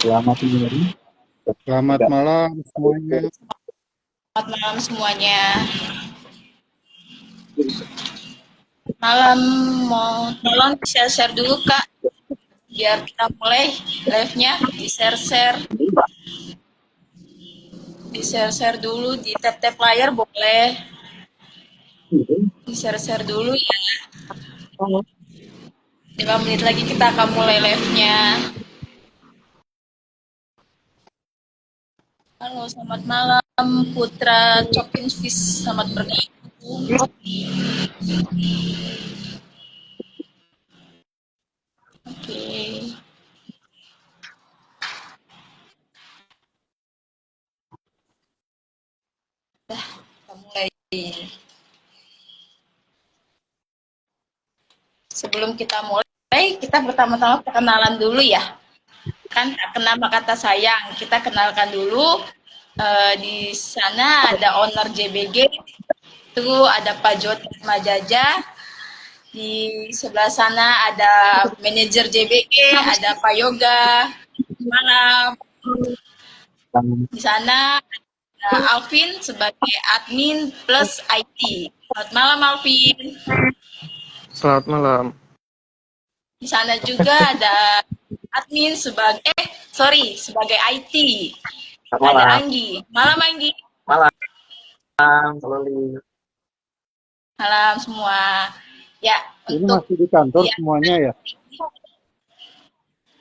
Selamat malam. Selamat malam semuanya. Selamat malam semuanya. Malam mau tolong share-share dulu Kak, biar kita mulai live-nya, di-share-share dulu, di tap-tap layar boleh, di-share-share dulu ya. 5 menit lagi kita akan mulai live-nya. Halo, selamat malam Putra Chopin Fish, selamat bergabung. Oke. Kita mulai. Sebelum kita mulai, kita pertama-tama perkenalan dulu ya. Kan tak kenal maka kata sayang. Kita kenalkan dulu. Di sana ada owner JBG, itu ada Pak Jody Majaja. Di sebelah sana ada manajer JBG, ada Pak Yoga. Malam. Di sana ada Alvin sebagai admin plus IT. Selamat malam Alvin. Selamat malam. Di sana juga ada admin sebagai IT. Ada Anggi. Malam Anggi. Malam, Loli. Malam semua. Ya, Ini untuk masih di kantor semuanya ya?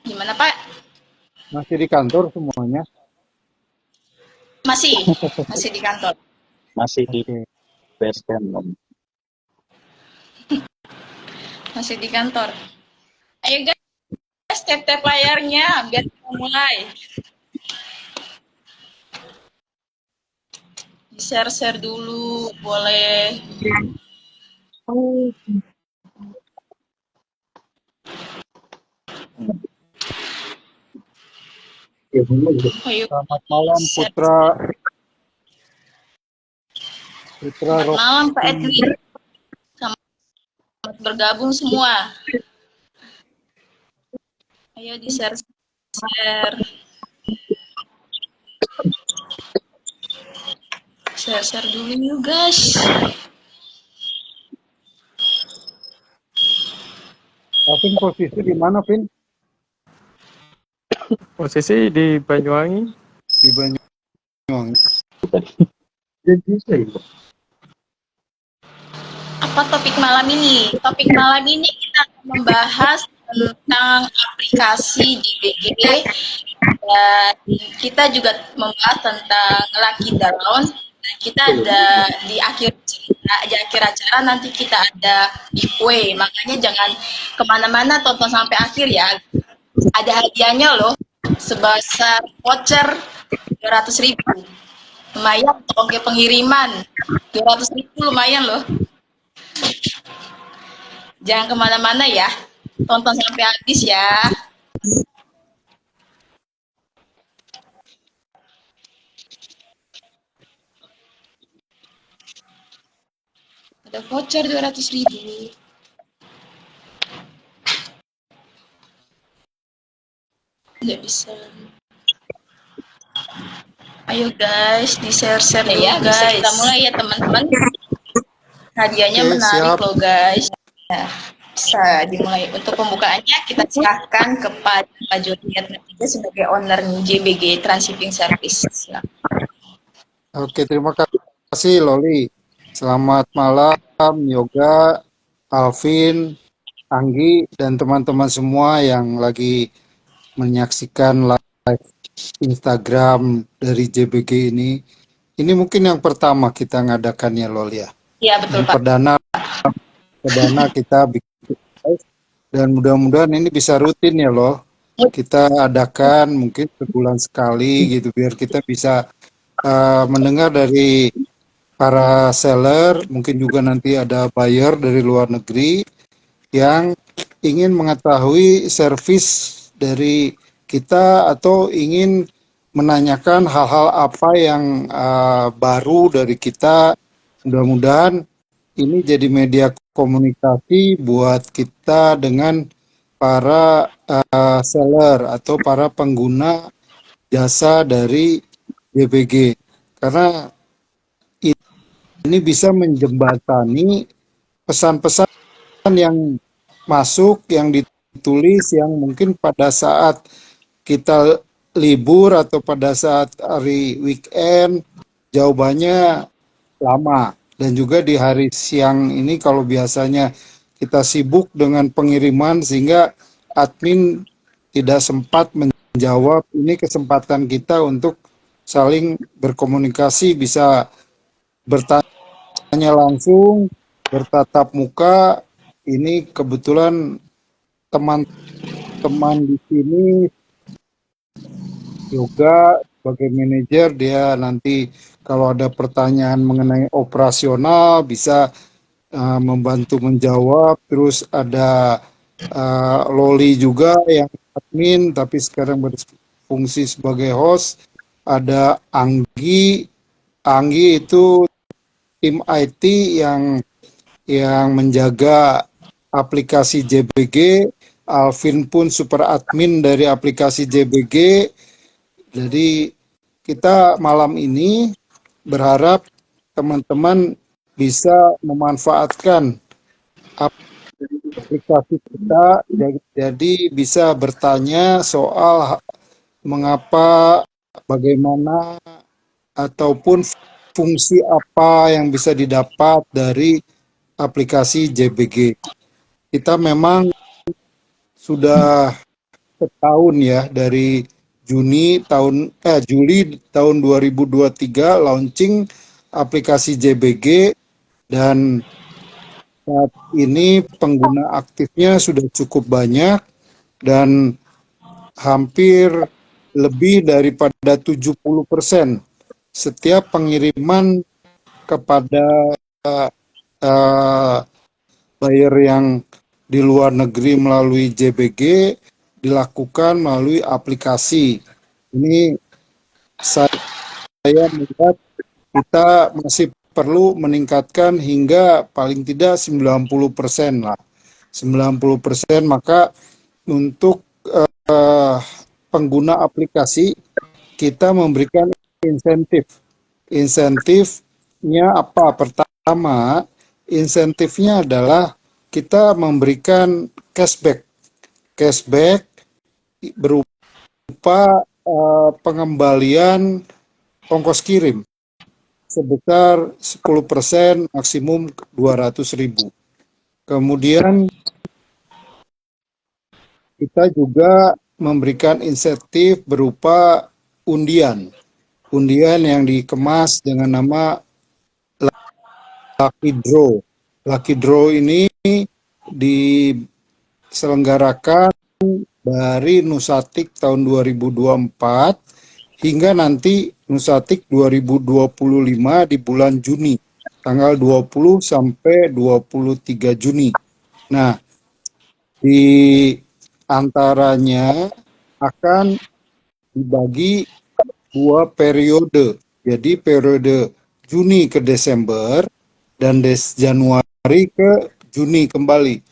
gimana Pak? Masih di kantor semuanya? Masih di kantor. Masih di Oke. base camp. Masih di kantor. Ayo guys, tap-tap layarnya biar kita mulai. Di-share-share dulu, boleh. Ayo, Selamat malam share. Putra Selamat Rock. malam Pak Edwin. Selamat bergabung semua. Ayo di-share-share. Share-share dulu yuk guys. Vin posisi di mana, Vin? Posisi di Banyuwangi. Di Banyuwangi. Apa topik malam ini? Topik malam ini kita akan membahas tentang aplikasi JBG, dan kita juga membahas tentang Lucky Down. Kita ada di akhir acara nanti kita ada giveaway, makanya jangan kemana-mana, tonton sampai akhir ya. Ada hadiahnya loh, sebesar voucher 200.000. Lumayan ongkir pengiriman 200.000, lumayan loh. Jangan kemana-mana ya, tonton sampai habis ya. Ada voucher 200.000. Nggak bisa. Ayo guys, di-share-share ya guys. Bisa kita mulai ya teman-teman. Hadiahnya Oke, menarik siap. loh guys. Ya, bisa dimulai. Untuk pembukaannya kita silakan kepada Pak Jody sebagai owner JBG Transshipping Service. Silakan. Oke, terima kasih Loli. Selamat malam Yoga, Alvin, Anggi, dan teman-teman semua yang lagi menyaksikan live Instagram dari JBG ini. Ini mungkin yang pertama kita ngadakannya Loli ya. Iya betul Yang Pak. perdana kita bikin live, dan mudah-mudahan ini bisa rutin ya loh. Kita adakan mungkin sebulan sekali gitu biar kita bisa mendengar dari para seller, mungkin juga nanti ada buyer dari luar negeri yang ingin mengetahui servis dari kita atau ingin menanyakan hal-hal apa yang baru dari kita. Mudah-mudahan ini jadi media komunikasi buat kita dengan para seller atau para pengguna jasa dari JBG, karena ini bisa menjembatani pesan-pesan yang masuk, yang ditulis, yang mungkin pada saat kita libur atau pada saat hari weekend jawabannya lama, dan juga di hari siang ini kalau biasanya kita sibuk dengan pengiriman sehingga admin tidak sempat menjawab, ini kesempatan kita untuk saling berkomunikasi, bisa bertanya langsung, bertatap muka. Ini kebetulan teman-teman di sini juga sebagai manajer, dia nanti kalau ada pertanyaan mengenai operasional bisa membantu menjawab. Terus ada Loli juga yang admin tapi sekarang berfungsi sebagai host. Ada Anggi itu tim IT yang menjaga aplikasi JBG. Alvin pun super admin dari aplikasi JBG. Jadi kita malam ini berharap teman-teman bisa memanfaatkan aplikasi kita, jadi bisa bertanya soal mengapa, bagaimana, ataupun fungsi apa yang bisa didapat dari aplikasi JBG. Kita memang sudah setahun ya, dari Juli tahun 2023 launching aplikasi JBG, dan saat ini pengguna aktifnya sudah cukup banyak dan hampir lebih daripada 70% setiap pengiriman kepada buyer yang di luar negeri melalui JBG dilakukan melalui aplikasi. Ini saya melihat kita masih perlu meningkatkan hingga paling tidak 90% lah. 90%, maka untuk pengguna aplikasi kita memberikan insentif. Insentifnya apa? Pertama, insentifnya adalah kita memberikan cashback. Cashback berupa pengembalian ongkos kirim sebesar 10%, maksimum 200.000. Kemudian kita juga memberikan insentif berupa undian. Undian yang dikemas dengan nama Lucky Draw. Lucky Draw ini diselenggarakan dari Nusatik tahun 2024 hingga nanti Nusatik 2025 di bulan Juni, tanggal 20 sampai 23 Juni. Nah, di antaranya akan dibagi 2 periode. Jadi periode Juni ke Desember dan Januari ke Juni kembali.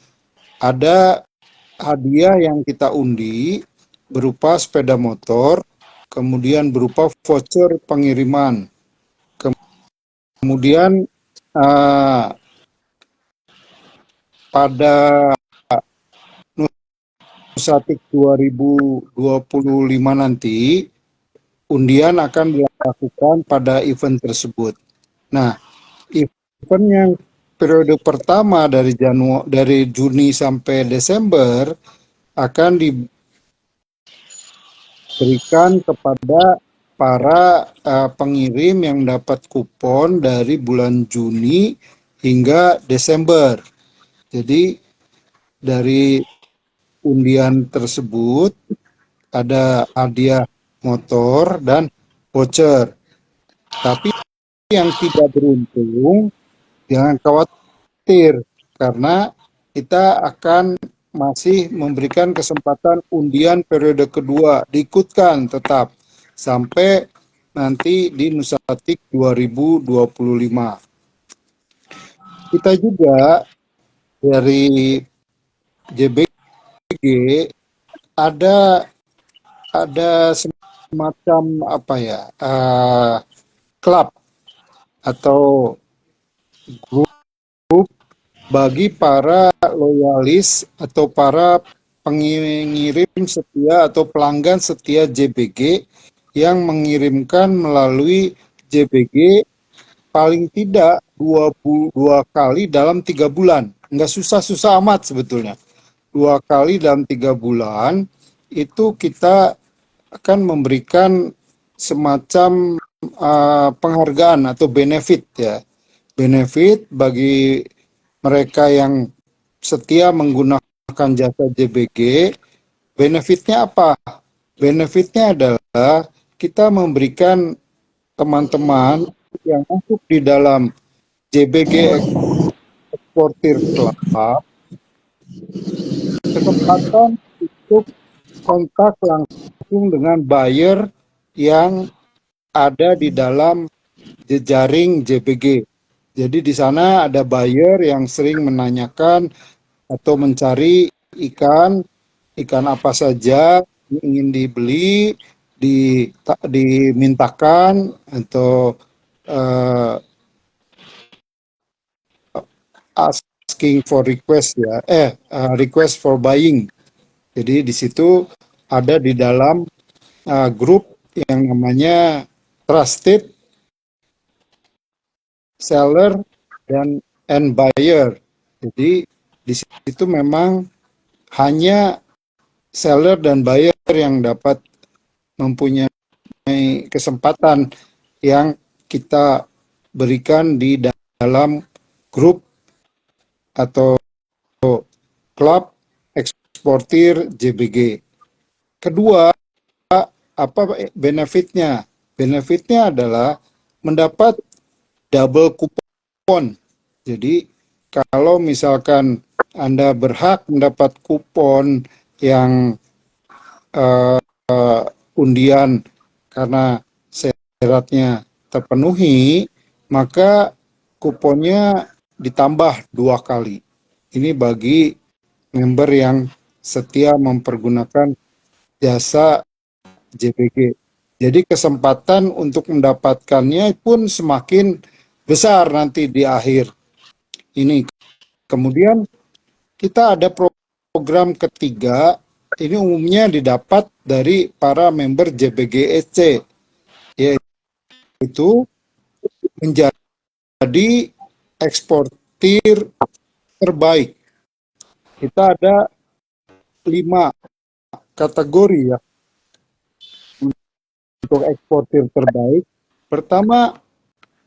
Ada hadiah yang kita undi berupa sepeda motor, kemudian berupa voucher pengiriman. Kemudian pada Nusatik 2025 nanti undian akan dilakukan pada event tersebut. Nah, event yang periode pertama dari Juni sampai Desember akan diberikan kepada para pengirim yang dapat kupon dari bulan Juni hingga Desember. Jadi dari undian tersebut ada hadiah motor dan voucher. Tapi yang tidak beruntung jangan khawatir, karena kita akan masih memberikan kesempatan undian periode kedua, diikutkan tetap sampai nanti di Nusatik 2025. Kita juga dari JBG ada semacam apa ya, klub atau grup bagi para loyalis atau para pengirim setia atau pelanggan setia JBG yang mengirimkan melalui JBG paling tidak dua kali dalam 3 bulan. Nggak susah-susah amat sebetulnya. 2 kali dalam 3 bulan itu kita akan memberikan semacam penghargaan atau benefit ya. Benefit bagi mereka yang setia menggunakan jasa JBG. Benefitnya apa? Benefitnya adalah kita memberikan teman-teman yang masuk di dalam JBG Eksportir Club kesempatan untuk kontak langsung dengan buyer yang ada di dalam jejaring JBG. Jadi di sana ada buyer yang sering menanyakan atau mencari ikan apa saja yang ingin dibeli, dimintakan atau asking for request ya, request for buying. Jadi di situ ada di dalam grup yang namanya trusted seller dan buyer. Jadi di situ memang hanya seller dan buyer yang dapat mempunyai kesempatan yang kita berikan di dalam grup atau klub eksportir JBG. Kedua, apa benefitnya? Benefitnya adalah mendapat double kupon. Jadi kalau misalkan Anda berhak mendapat kupon yang undian karena syaratnya terpenuhi, maka kuponnya ditambah 2 kali. Ini bagi member yang setia mempergunakan jasa JBG. Jadi kesempatan untuk mendapatkannya pun semakin besar nanti di akhir ini. Kemudian kita ada program ketiga, ini umumnya didapat dari para member JBG EC, yaitu menjadi eksportir terbaik. Kita ada 5 kategori ya untuk eksportir terbaik. Pertama,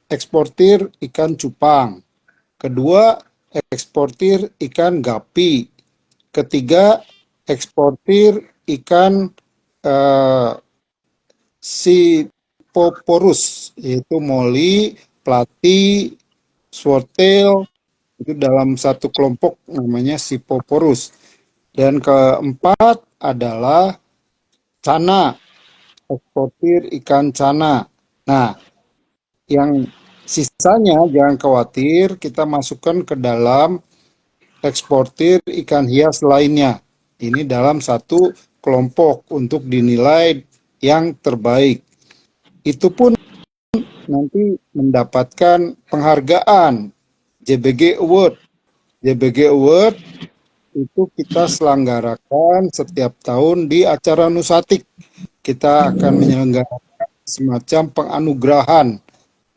eksportir ikan cupang. Kedua, eksportir ikan gapi. Ketiga, eksportir ikan Siphoporus, yaitu moli, plati, swordtail, itu dalam satu kelompok namanya Siphoporus. Dan keempat adalah cana, eksportir ikan cana. Nah, yang sisanya jangan khawatir, kita masukkan ke dalam eksportir ikan hias lainnya. Ini dalam satu kelompok untuk dinilai yang terbaik. Itu pun nanti mendapatkan penghargaan JBG Award. JBG Award itu kita selenggarakan setiap tahun di acara Nusatik. Kita akan menyelenggarakan semacam penganugerahan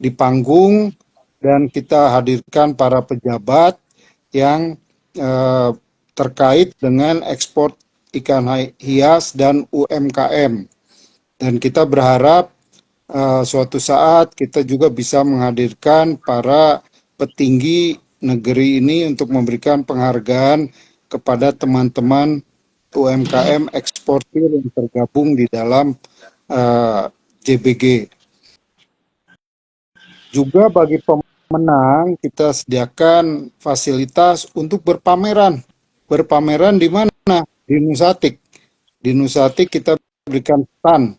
di panggung dan kita hadirkan para pejabat yang terkait dengan ekspor ikan hias dan UMKM. Dan kita berharap suatu saat kita juga bisa menghadirkan para petinggi negeri ini untuk memberikan penghargaan kepada teman-teman UMKM eksportir yang tergabung di dalam JBG. Juga bagi pemenang kita sediakan fasilitas untuk berpameran. Berpameran di mana? Di Nusatik. Di Nusatik kita berikan stand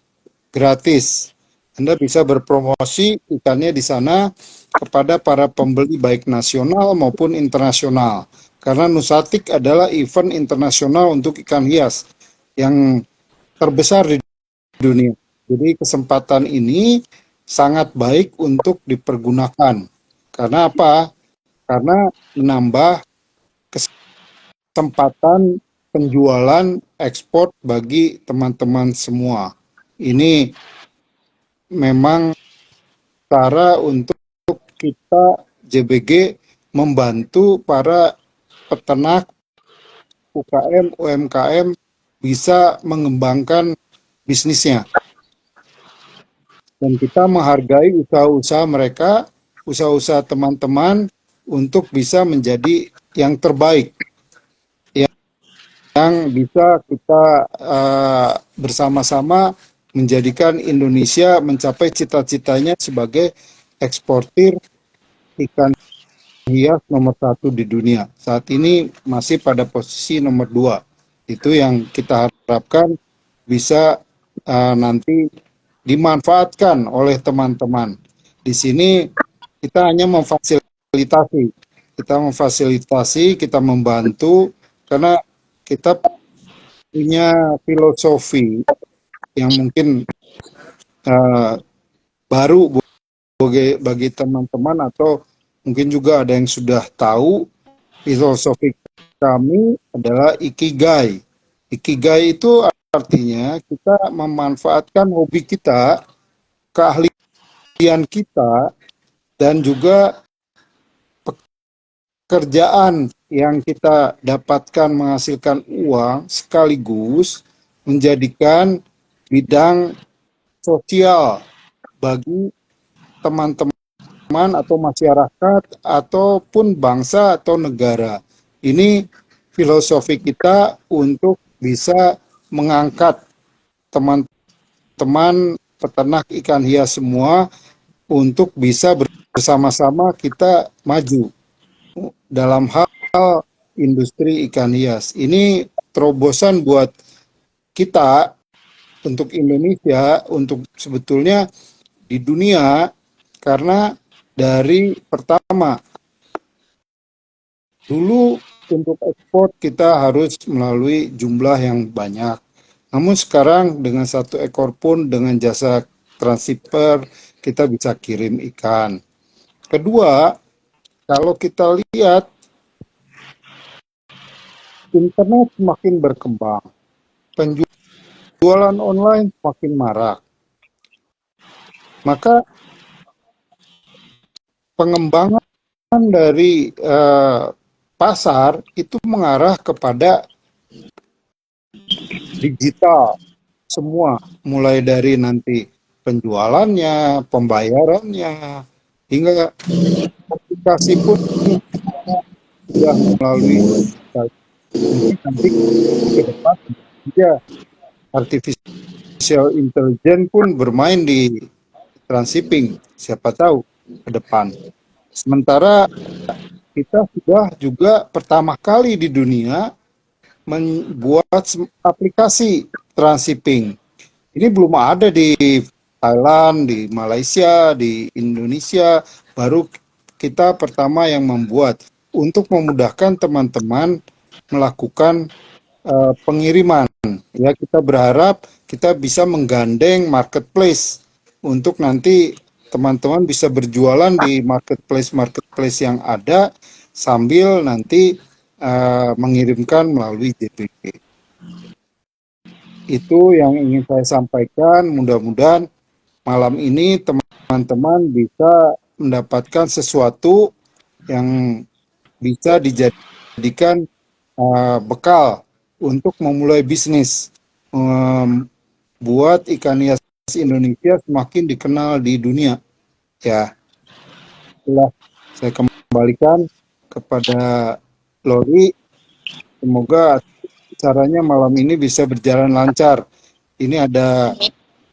gratis. Anda bisa berpromosi ikannya di sana kepada para pembeli baik nasional maupun internasional. Karena Nusatik adalah event internasional untuk ikan hias yang terbesar di dunia. Jadi kesempatan ini sangat baik untuk dipergunakan. Karena apa? Karena menambah kesempatan penjualan ekspor bagi teman-teman semua. Ini memang cara untuk kita JBG membantu para peternak UKM, UMKM bisa mengembangkan bisnisnya. Dan kita menghargai usaha-usaha mereka, usaha-usaha teman-teman untuk bisa menjadi yang terbaik, yang bisa kita bersama-sama menjadikan Indonesia mencapai cita-citanya sebagai eksportir ikan hias nomor 1 di dunia. Saat ini masih pada posisi nomor 2. Itu yang kita harapkan bisa nanti dimanfaatkan oleh teman-teman. Di sini kita hanya memfasilitasi, kita membantu karena kita punya filosofi yang mungkin baru bagi teman-teman atau mungkin juga ada yang sudah tahu. Filosofi kami adalah Ikigai. Ikigai itu artinya kita memanfaatkan hobi kita, keahlian kita, dan juga pekerjaan yang kita dapatkan menghasilkan uang sekaligus menjadikan bidang sosial bagi teman-teman atau masyarakat ataupun bangsa atau negara. Ini filosofi kita untuk bisa mengangkat teman-teman peternak ikan hias semua untuk bisa bersama-sama kita maju dalam hal industri ikan hias. Ini terobosan buat kita untuk Indonesia, untuk sebetulnya di dunia, karena dari pertama, dulu untuk ekspor kita harus melalui jumlah yang banyak. Namun sekarang dengan 1 ekor pun dengan jasa transhipper kita bisa kirim ikan. Kedua, kalau kita lihat internet semakin berkembang, penjualan online semakin marak, maka pengembangan dari pasar itu mengarah kepada digital semua, mulai dari nanti penjualannya, pembayarannya, hingga aplikasi pun sudah melalui digital. Mungkin nanti ke depan juga artificial intelligence pun bermain di transshipping, siapa tahu ke depan. Sementara kita sudah juga pertama kali di dunia membuat aplikasi transshipping. Ini belum ada di Thailand, di Malaysia, di Indonesia, baru kita pertama yang membuat untuk memudahkan teman-teman melakukan pengiriman. Ya, kita berharap kita bisa menggandeng marketplace untuk nanti teman-teman bisa berjualan di marketplace yang ada sambil nanti mengirimkan melalui JPG. Itu yang ingin saya sampaikan. Mudah-mudahan malam ini teman-teman bisa mendapatkan sesuatu yang bisa dijadikan bekal untuk memulai bisnis, buat ikan hias Indonesia semakin dikenal di dunia. Ya, itulah saya kembalikan kepada Lori. Semoga acaranya malam ini bisa berjalan lancar. Ini ada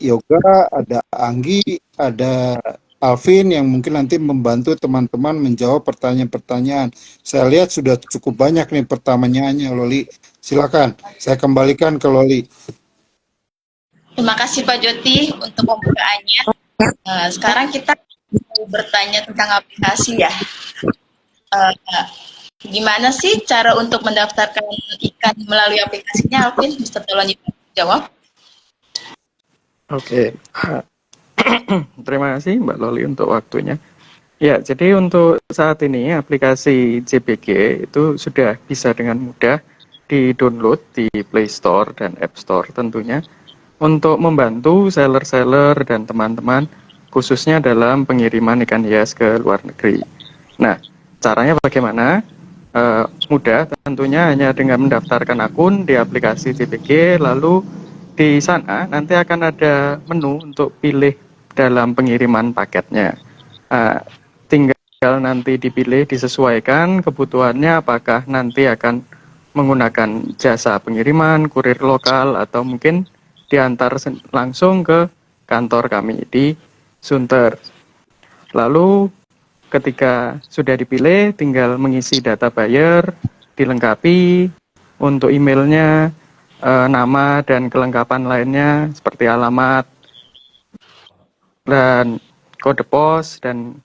Yoga, ada Anggi, ada Alvin yang mungkin nanti membantu teman-teman menjawab pertanyaan-pertanyaan. Saya lihat sudah cukup banyak nih pertanyaannya, Loli. Silakan, saya kembalikan ke Loli. Terima kasih Pak Joti untuk pembukaannya. Sekarang kita mau bertanya tentang aplikasi ya. Gimana sih cara untuk mendaftarkan ikan melalui aplikasinya, Alvin? Bisa tolong jawab? Oke. Terima kasih Mbak Loli untuk waktunya. Ya, jadi untuk saat ini aplikasi JBG itu sudah bisa dengan mudah di-download di Play Store dan App Store tentunya untuk membantu seller-seller dan teman-teman khususnya dalam pengiriman ikan hias ke luar negeri. Nah, caranya bagaimana? Mudah tentunya hanya dengan mendaftarkan akun di aplikasi JBG, lalu di sana nanti akan ada menu untuk pilih dalam pengiriman paketnya. Tinggal nanti dipilih, disesuaikan kebutuhannya apakah nanti akan menggunakan jasa pengiriman, kurir lokal, atau mungkin diantar langsung ke kantor kami di Sunter. Lalu ketika sudah dipilih, tinggal mengisi data buyer, dilengkapi untuk emailnya, nama dan kelengkapan lainnya seperti alamat dan kode pos, dan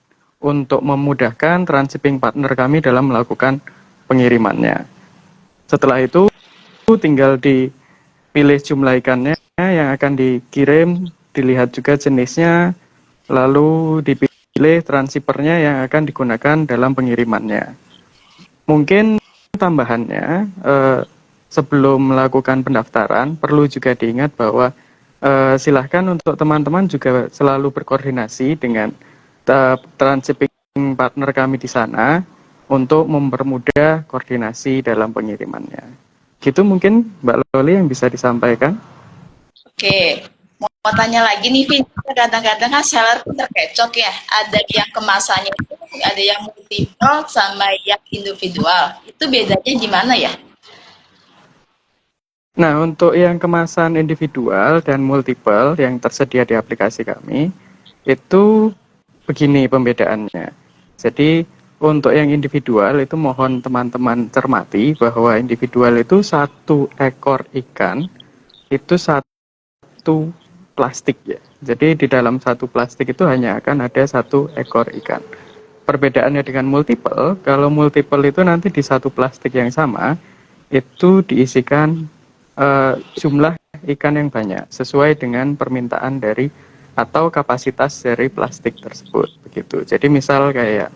untuk memudahkan transshipping partner kami dalam melakukan pengirimannya. Setelah itu tinggal dipilih jumlah ikannya yang akan dikirim, dilihat juga jenisnya, lalu dipilih transhippernya yang akan digunakan dalam pengirimannya. Mungkin tambahannya, sebelum melakukan pendaftaran perlu juga diingat bahwa silahkan untuk teman-teman juga selalu berkoordinasi dengan transshipping partner kami di sana untuk mempermudah koordinasi dalam pengirimannya. Gitu mungkin Mbak Loli yang bisa disampaikan. Oke, mau tanya lagi nih, Vin. Kadang-kadang kan seller pun terkecoh ya. Ada yang kemasannya itu, ada yang multiple sama yang individual. Itu bedanya gimana ya? Nah, untuk yang kemasan individual dan multiple yang tersedia di aplikasi kami, itu begini pembedaannya. Jadi, untuk yang individual itu mohon teman-teman cermati bahwa individual itu satu ekor ikan, itu satu plastik ya. Jadi, di dalam satu plastik itu hanya akan ada satu ekor ikan. Perbedaannya dengan multiple, kalau multiple itu nanti di satu plastik yang sama, itu diisikan jumlah ikan yang banyak sesuai dengan permintaan dari atau kapasitas dari plastik tersebut begitu. Jadi misal kayak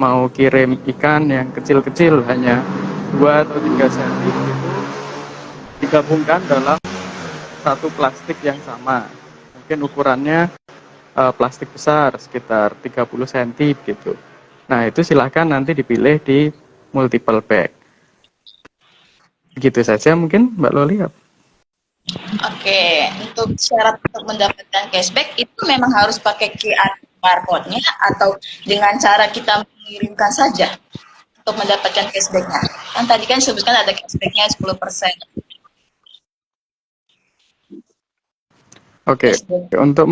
mau kirim ikan yang kecil-kecil hanya 2 atau 3 cm itu digabungkan dalam satu plastik yang sama. Mungkin ukurannya plastik besar sekitar 30 cm gitu. Nah, itu silahkan nanti dipilih di multiple bag. Begitu saja mungkin Mbak Loli. Oke, untuk syarat untuk mendapatkan cashback itu memang harus pakai QR barcode-nya atau dengan cara kita mengirimkan saja untuk mendapatkan cashback-nya. Kan tadi kan disebutkan ada cashback-nya 10%. Oke, untuk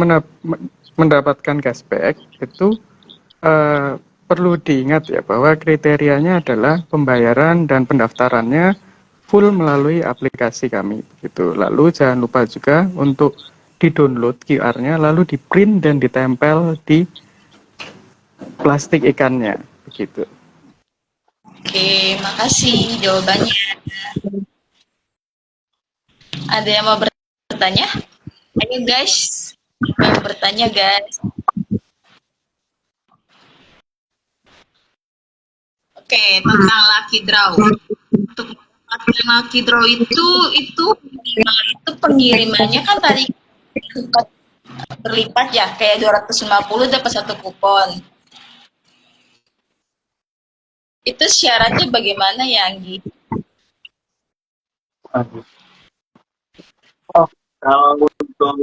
mendapatkan cashback itu perlu diingat ya bahwa kriterianya adalah pembayaran dan pendaftarannya full melalui aplikasi kami begitu. Lalu jangan lupa juga untuk di-download QR-nya lalu di-print dan ditempel di plastik ikannya begitu. Oke, makasih jawabannya. Ada yang mau bertanya? Ayo guys, yang bertanya guys. Oke, tentang lucky draw. Untuk lucky draw itu minimal itu pengirimannya kan tadi berlipat ya, kayak 250 dapat satu kupon. Itu syaratnya bagaimana ya, Anggi? Oh, kalau untuk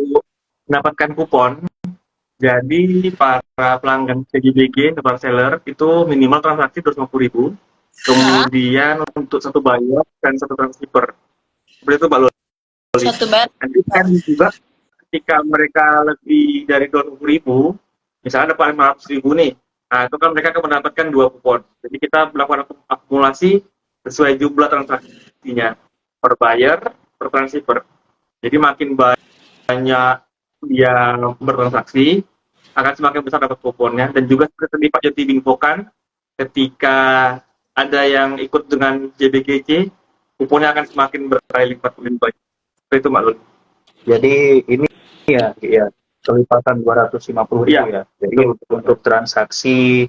mendapatkan kupon, jadi para pelanggan CGBG, para seller, itu minimal transaksi 250.000. Kemudian untuk satu buyer dan satu transshipper. Seperti itu, Mbak Loli. Satu bayar. Nanti kan juga ketika mereka lebih dari 20.000, misalnya dapat 500.000 nih, nah itu kan mereka akan mendapatkan 2 kupon. Jadi kita melakukan akumulasi sesuai jumlah transaksinya per buyer, per transshipper. Jadi makin banyak yang bertransaksi, akan semakin besar dapat kuponnya. Dan juga seperti Pak Joti infokan, ketika ada yang ikut dengan JBGC, kuponnya akan semakin berkali lipat lebih banyak. Seperti itu, Mbak Lun. Jadi ini Iya, iya. Kelipatan 250.000 Iya, ya. Jadi untuk transaksi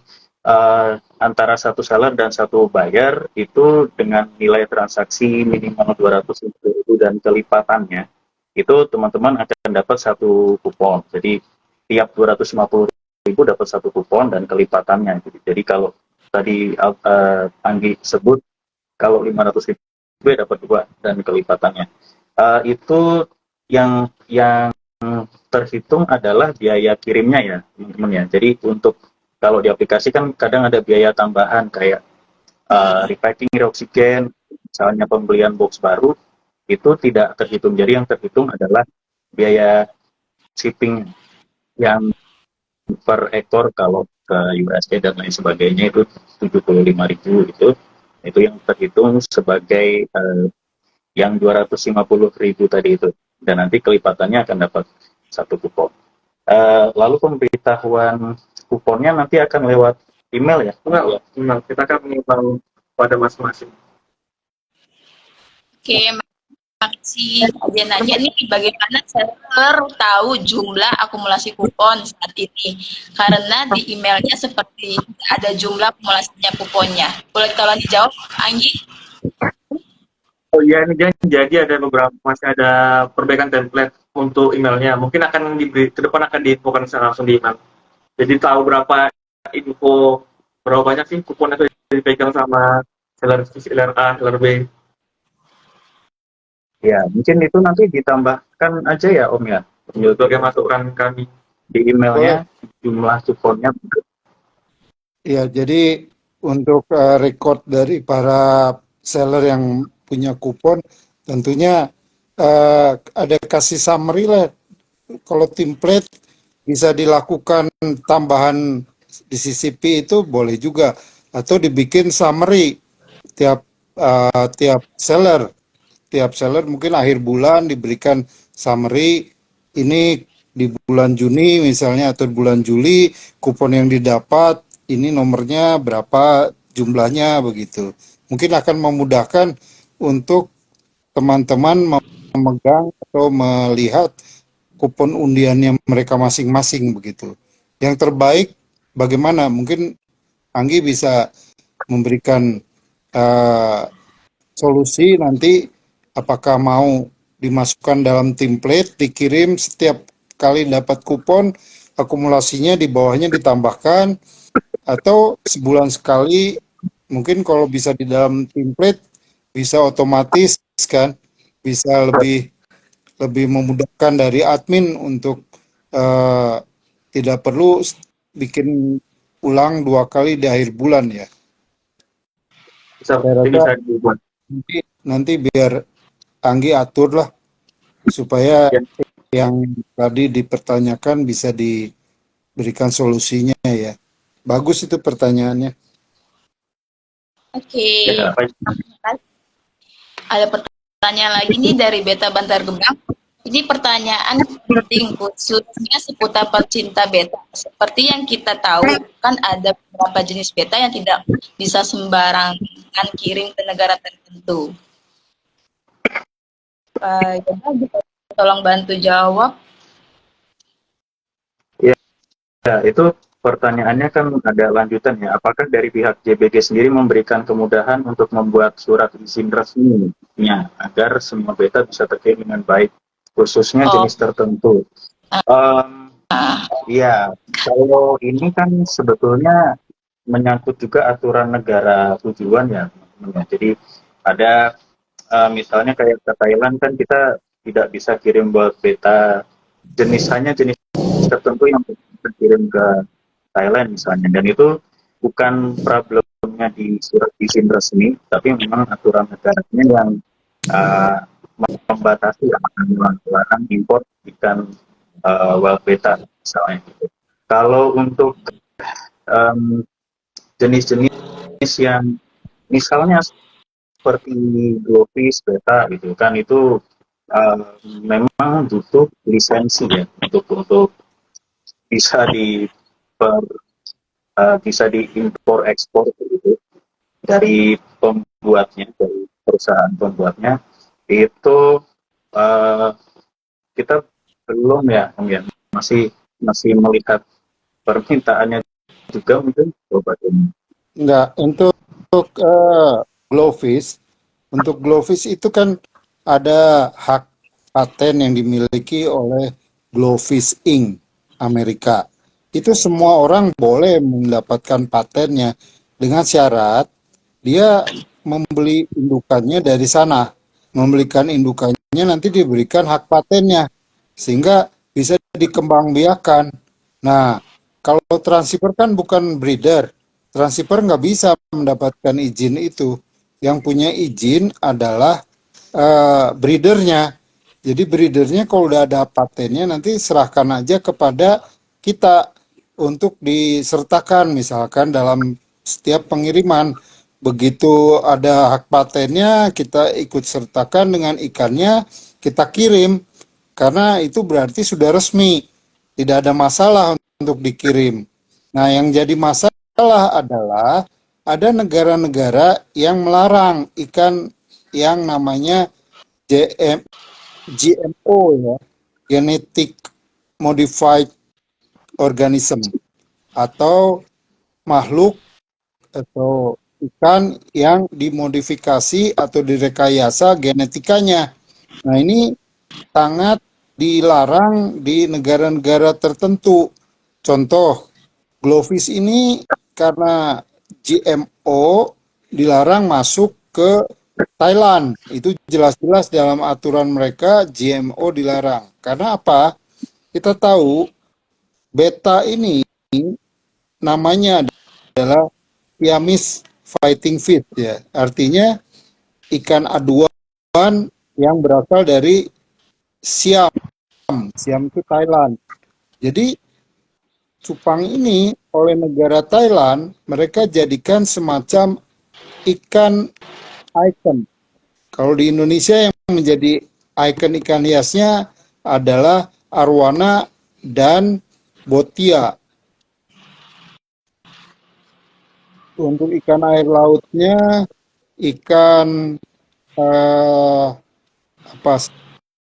antara satu seller dan satu buyer itu dengan nilai transaksi minimal 250.000 dan kelipatannya itu teman-teman akan dapat satu kupon. Jadi tiap 250.000 dapat satu kupon dan kelipatannya. Jadi kalau tadi Anggi sebut kalau 500.000 dapat dua dan kelipatannya. Itu yang terhitung adalah biaya kirimnya ya teman-teman ya. Jadi untuk kalau di aplikasi kan kadang ada biaya tambahan kayak repacking oksigen, misalnya pembelian box baru, itu tidak terhitung. Jadi yang terhitung adalah biaya shipping yang per ekor kalau ke USA dan lain sebagainya itu 75.000 itu yang terhitung sebagai yang 250.000 tadi itu, dan nanti kelipatannya akan dapat satu kupon. Lalu pemberitahuan kuponnya nanti akan lewat email ya? Enggak, ya. Enggak. Kita akan mengimbau pada masing-masing. Oke, makasih. Aja nanya nih bagaimana seller tahu jumlah akumulasi kupon saat ini? Karena di emailnya seperti ada jumlah akumulasinya kuponnya. Boleh tolong dijawab, Anggi? Oh iya, ini jadi ada beberapa, masih ada perbaikan template untuk emailnya. Mungkin akan diberi, ke depan akan diinfokan secara langsung di email. Jadi tahu berapa banyak sih kupon itu dipegang sama seller A, seller B. Ya, mungkin itu nanti ditambahkan aja ya Om ya, Sebagai masukan kami. di emailnya jumlah kuponnya. Ya, jadi untuk record dari para seller yang punya kupon, tentunya ada kasih summary lah. Kalau template bisa dilakukan tambahan di CCP itu boleh juga, atau dibikin summary tiap tiap seller mungkin akhir bulan diberikan summary ini di bulan Juni misalnya atau bulan Juli kupon yang didapat ini nomornya berapa jumlahnya begitu. Mungkin akan memudahkan untuk teman-teman memegang atau melihat kupon undiannya mereka masing-masing begitu. Yang terbaik bagaimana? Mungkin Anggi bisa memberikan uh, solusi nanti apakah mau dimasukkan dalam template, dikirim setiap kali dapat kupon, akumulasinya di bawahnya ditambahkan, atau sebulan sekali, mungkin kalau bisa di dalam template, bisa otomatis kan, bisa lebih memudahkan dari admin untuk uh, tidak perlu bikin ulang 2 kali di akhir bulan ya. Saya rasa dibuat. nanti biar Anggi atur lah supaya Ya. yang tadi dipertanyakan bisa diberikan solusinya ya. Bagus itu pertanyaannya. Oke. Ya, baik. Ada pertanyaan lagi nih dari Beta Bantar Gebang. Ini pertanyaan penting khususnya seputar pecinta beta. Seperti yang kita tahu, kan ada beberapa jenis beta yang tidak bisa sembarangan kirim ke negara tertentu. Bisa tolong bantu jawab. Ya, itu pertanyaannya kan ada lanjutan ya. Apakah dari pihak JBG sendiri memberikan kemudahan untuk membuat surat izin resminya agar semua beta bisa terkirim dengan baik, khususnya jenis tertentu? Ya, kalau ini kan sebetulnya menyangkut juga aturan negara tujuan ya, teman-teman. Jadi ada misalnya kayak ke Thailand kan kita tidak bisa kirim buat beta hanya jenis tertentu yang bisa kirim ke Thailand misalnya, dan itu bukan problemnya di surat izin resmi, tapi memang aturan negaranya yang membatasi akan melarang impor ikan wild beta misalnya. Kalau untuk jenis-jenis yang misalnya seperti glowfish beta gitu kan, itu memang butuh lisensi ya untuk bisa bisa diimpor ekspor gitu dari pembuatnya, dari perusahaan pembuatnya itu kita Belum ya, Om ya. Masih masih melihat permintaannya juga mungkin coba dulu. Enggak, untuk Glowfish, untuk Glowfish itu kan ada hak paten yang dimiliki oleh Glowfish Inc. Amerika. Itu semua orang boleh mendapatkan patennya dengan syarat dia membeli indukannya dari sana. Membelikan indukannya nanti diberikan hak patennya sehingga bisa dikembangbiakan. Nah, kalau transceiver kan bukan breeder. Transceiver nggak bisa mendapatkan izin itu. Yang punya izin adalah breedernya. Jadi breedernya kalau udah ada patennya nanti serahkan aja kepada kita untuk disertakan misalkan dalam setiap pengiriman. Begitu ada hak patennya kita ikut sertakan dengan ikannya kita kirim karena itu berarti sudah resmi. Tidak ada masalah untuk dikirim. Nah, yang jadi masalah adalah ada negara-negara yang melarang ikan yang namanya GM, GMO ya, genetic modified organism atau makhluk atau ikan yang dimodifikasi atau direkayasa genetikanya. Nah, ini sangat dilarang di negara-negara tertentu. Contoh, Glowfish ini karena GMO dilarang masuk ke Thailand. Itu jelas-jelas dalam aturan mereka GMO dilarang. Karena apa? Kita tahu beta ini namanya adalah Siamese fighting fish ya. Artinya ikan aduan yang berasal dari Siam. Siam itu Thailand. Jadi cupang ini oleh negara Thailand mereka jadikan semacam ikan icon. Kalau di Indonesia yang menjadi ikon ikan hiasnya adalah arwana dan botia. Untuk ikan air lautnya ikan apa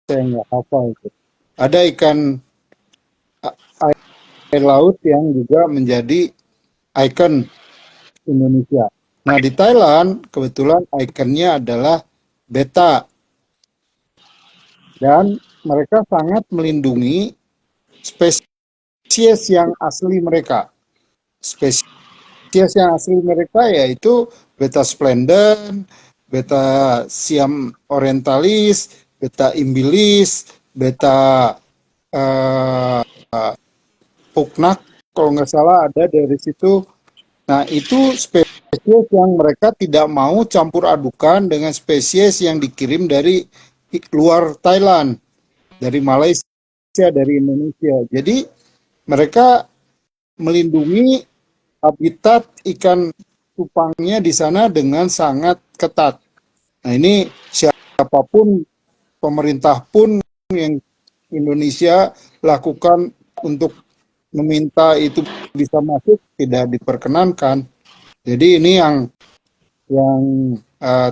saya nggak hafal itu. Ada ikan air laut yang juga menjadi ikon Indonesia. Nah di Thailand kebetulan ikonnya adalah beta dan mereka sangat melindungi spesies yang asli mereka. Spesies yang asli mereka yaitu beta splendens, beta siam orientalis, beta imbilis, beta uh, puknak kalau nggak salah ada dari situ. Nah itu spesies yang mereka tidak mau campur adukan dengan spesies yang dikirim dari luar Thailand, dari Malaysia, dari Indonesia. Jadi mereka melindungi habitat ikan cupangnya di sana dengan sangat ketat. Nah ini siapapun pemerintah pun yang Indonesia lakukan untuk meminta itu bisa masuk tidak diperkenankan. Jadi ini yang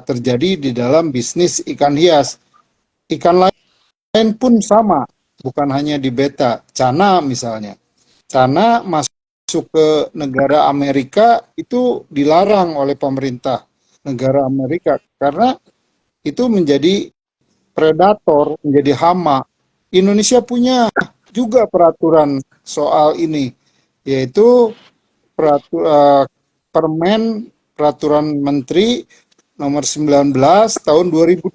terjadi di dalam bisnis ikan hias. Ikan lain pun sama, bukan hanya di beta. Cana misalnya. Cana masuk ke negara Amerika itu dilarang oleh pemerintah negara Amerika karena itu menjadi predator, menjadi hama. Indonesia punya juga peraturan soal ini, yaitu Permen Peraturan Menteri nomor 19 tahun 2020.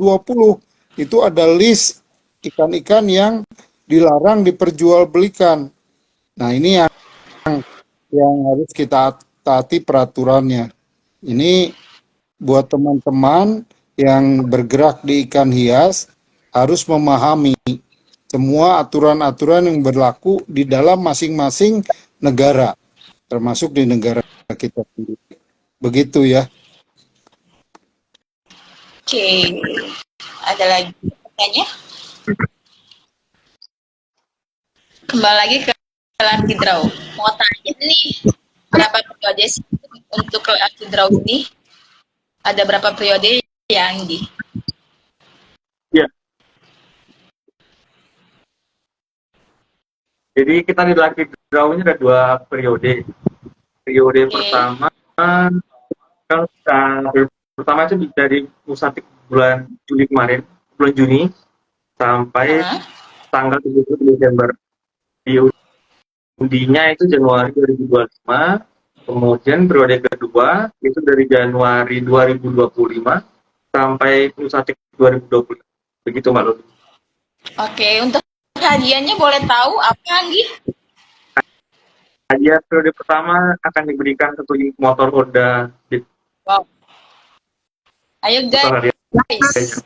Itu ada list ikan-ikan yang dilarang diperjualbelikan. Nah, ini yang harus kita taati peraturannya. Ini buat teman-teman yang bergerak di ikan hias harus memahami semua aturan-aturan yang berlaku di dalam masing-masing negara, termasuk di negara kita sendiri. Begitu ya. Oke, ada lagi pertanyaan? Kembali lagi ke Lucky Draw. Mau tanya nih, berapa periode sih untuk Lucky Draw ini? Ada berapa periode ya, Anggi? Ya, Jadi kita di lucky draw-nya ada 2 periode. Periode Oke. pertama kan pertama itu dari Musatik bulan Juli kemarin, bulan Juni sampai Hah? tanggal 30 Desember. Di undinya itu Januari 2025, kemudian periode kedua itu dari Januari 2025 sampai Musatik 2025. Begitu Mbak Lulu. Oke, untuk hadiahnya boleh tahu apa, Anggi? Hadiah periode pertama akan diberikan 1 unit motor Honda Beat. Wow. Ayo Itu hadiahnya. guys.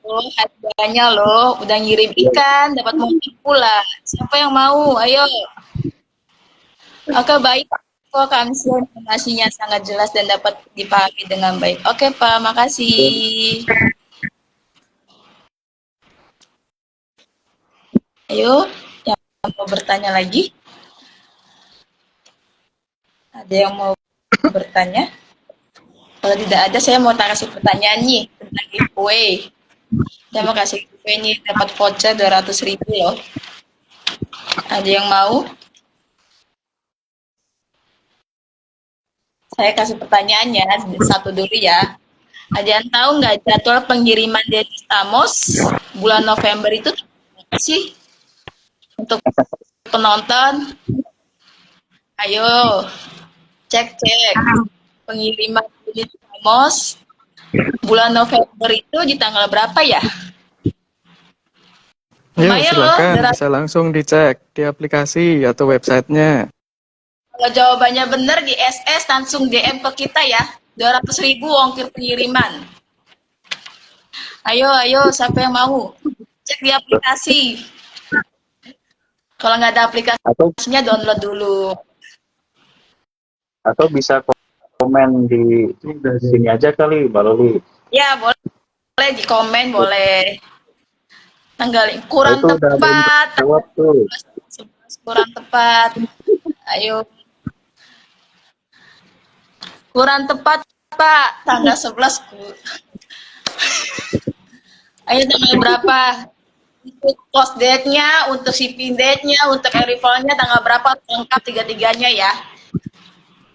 Loh, hadiahnya loh, udah ngirim ikan, dapat motor pula. Siapa yang mau? Ayo. Oke, baik. Kok Kamsia informasinya sangat jelas dan dapat dipahami dengan baik. Oke, Pak, makasih. Ayo, yang mau bertanya lagi? Ada yang mau bertanya? Kalau tidak ada, saya mau kasih pertanyaan nih tentang giveaway. Saya mau kasih giveaway nih, dapat voucher 200.000 loh. Ada yang mau? Saya kasih pertanyaannya satu dulu ya. Ada yang tahu nggak jadwal pengiriman dari Stamos bulan November itu apa sih untuk penonton? Ayo, cek pengiriman dari Stamos bulan November itu di tanggal berapa ya? Ya, Lumayan loh, silakan bisa langsung dicek di aplikasi atau websitenya. kalau jawabannya benar di SS langsung DM ke kita ya. 200.000 ongkir pengiriman. Ayo, siapa yang mau? Cek di aplikasi. Kalau nggak ada aplikasinya, download dulu. Atau bisa komen di sini aja kali, Mbak Loli. Ya, boleh di komen, boleh. Tanggal Nah, kurang itu udah ada yang tepat, jawab tuh. 11 kurang tepat. Ayo. Kurang tepat, Pak. Tanggal 11. Ayo tanggal berapa? Untuk post date-nya, untuk shipping date-nya, untuk arrival-nya tanggal berapa? Lengkap tiga-tiganya ya.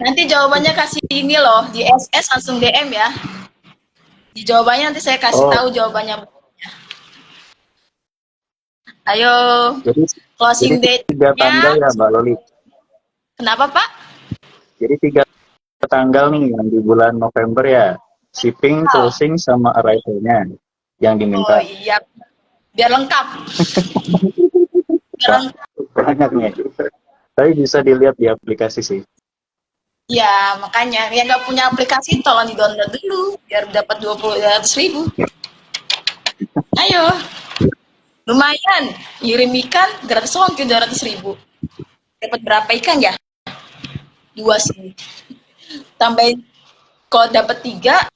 Nanti jawabannya kasih ini loh, di SS langsung DM ya. Di jawabannya nanti saya kasih tahu jawabannya. Ayo, Jadi closing 3 tanggal date-nya. ya, Mbak Loli. Kenapa, Pak? Jadi 3 tanggal nih yang di bulan November ya. Shipping, closing, sama arrival-nya yang Oh diminta. iya, biar lengkap. Biar lengkap. Banyak nih. Tapi bisa dilihat di aplikasi sih. Ya, makanya yang nggak punya aplikasi tolong di-download dulu biar dapat 200.000. Ayo. Lumayan, ngirim ikan gratis ongkir 200.000. Dapat berapa ikan ya? 2 sih. Tambahin, kalau dapat 3,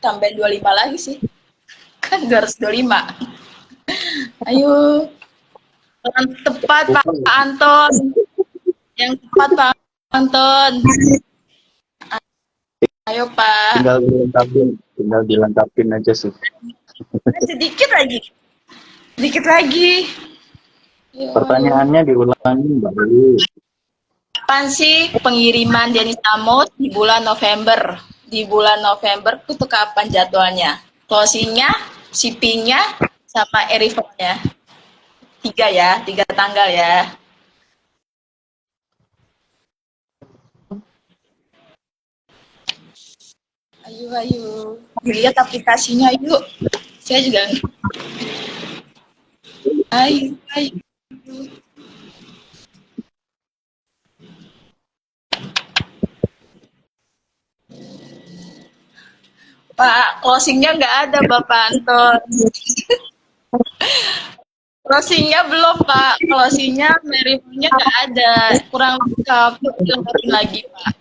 tambahin 25 lagi sih. Kan 225. Ayo. Yang tepat Pak Anton. Yang tepat Pak Anton. Ayo Pak. Tinggal dilengkapin aja sih. Sedikit lagi. Sedikit lagi. Pertanyaannya diulangi, Mbak Loli. Kapan sih pengiriman Denny Samos di bulan November? Di bulan November itu kapan jadwalnya? Closing-nya, shipping-nya, sama arrival-nya. 3 ya, 3 tanggal ya. Ayo. Dilihat aplikasinya yuk. Saya juga. Ayo. Pak, closing-nya nggak ada Bapak Anton. Closing-nya belum Pak. Closing-nya, review-nya nggak ada. Kurang lengkap. Lengkapin lagi Pak.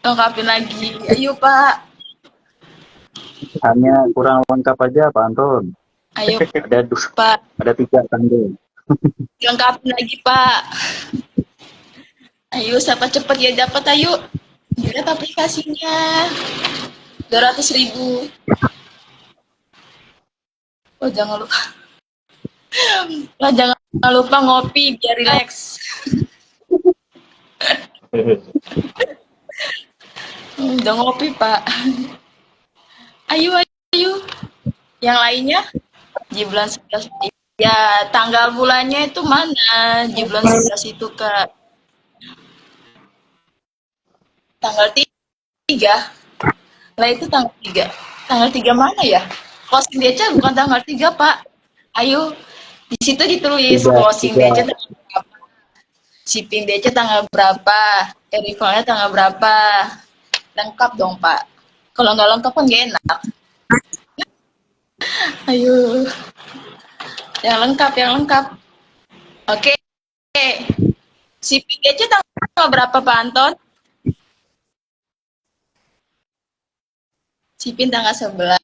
Lengkapin lagi. Ayo Pak. Hanya kurang lengkap aja, Pak Anton. Ayo Pak. Ada 3 tanggal. Lengkapin lagi Pak. Ayo siapa cepat ya dapat, ayo. Lihat aplikasinya. 200.000. Oh jangan lupa. Jangan Jangan lupa ngopi biar rileks. Udah ngopi, Pak. Ayo, ayo. Yang lainnya di bulan 11. Ya, tanggal bulannya itu mana? Di bulan 11 itu, Kak. Tanggal 3. Lah itu tanggal 3. Tanggal 3 mana ya? Closing DC bukan tanggal 3, Pak. Ayo, di situ ditulis Tiga, closing tiga. DC tanggal berapa, shipping DC tanggal berapa, arrivalnya tanggal berapa. Lengkap dong, Pak. Kalau nggak lengkap kan nggak enak. Ayo, yang lengkap, yang lengkap. Oke, shipping DC tanggal berapa, Pak Anton? Shipping tanggal 11.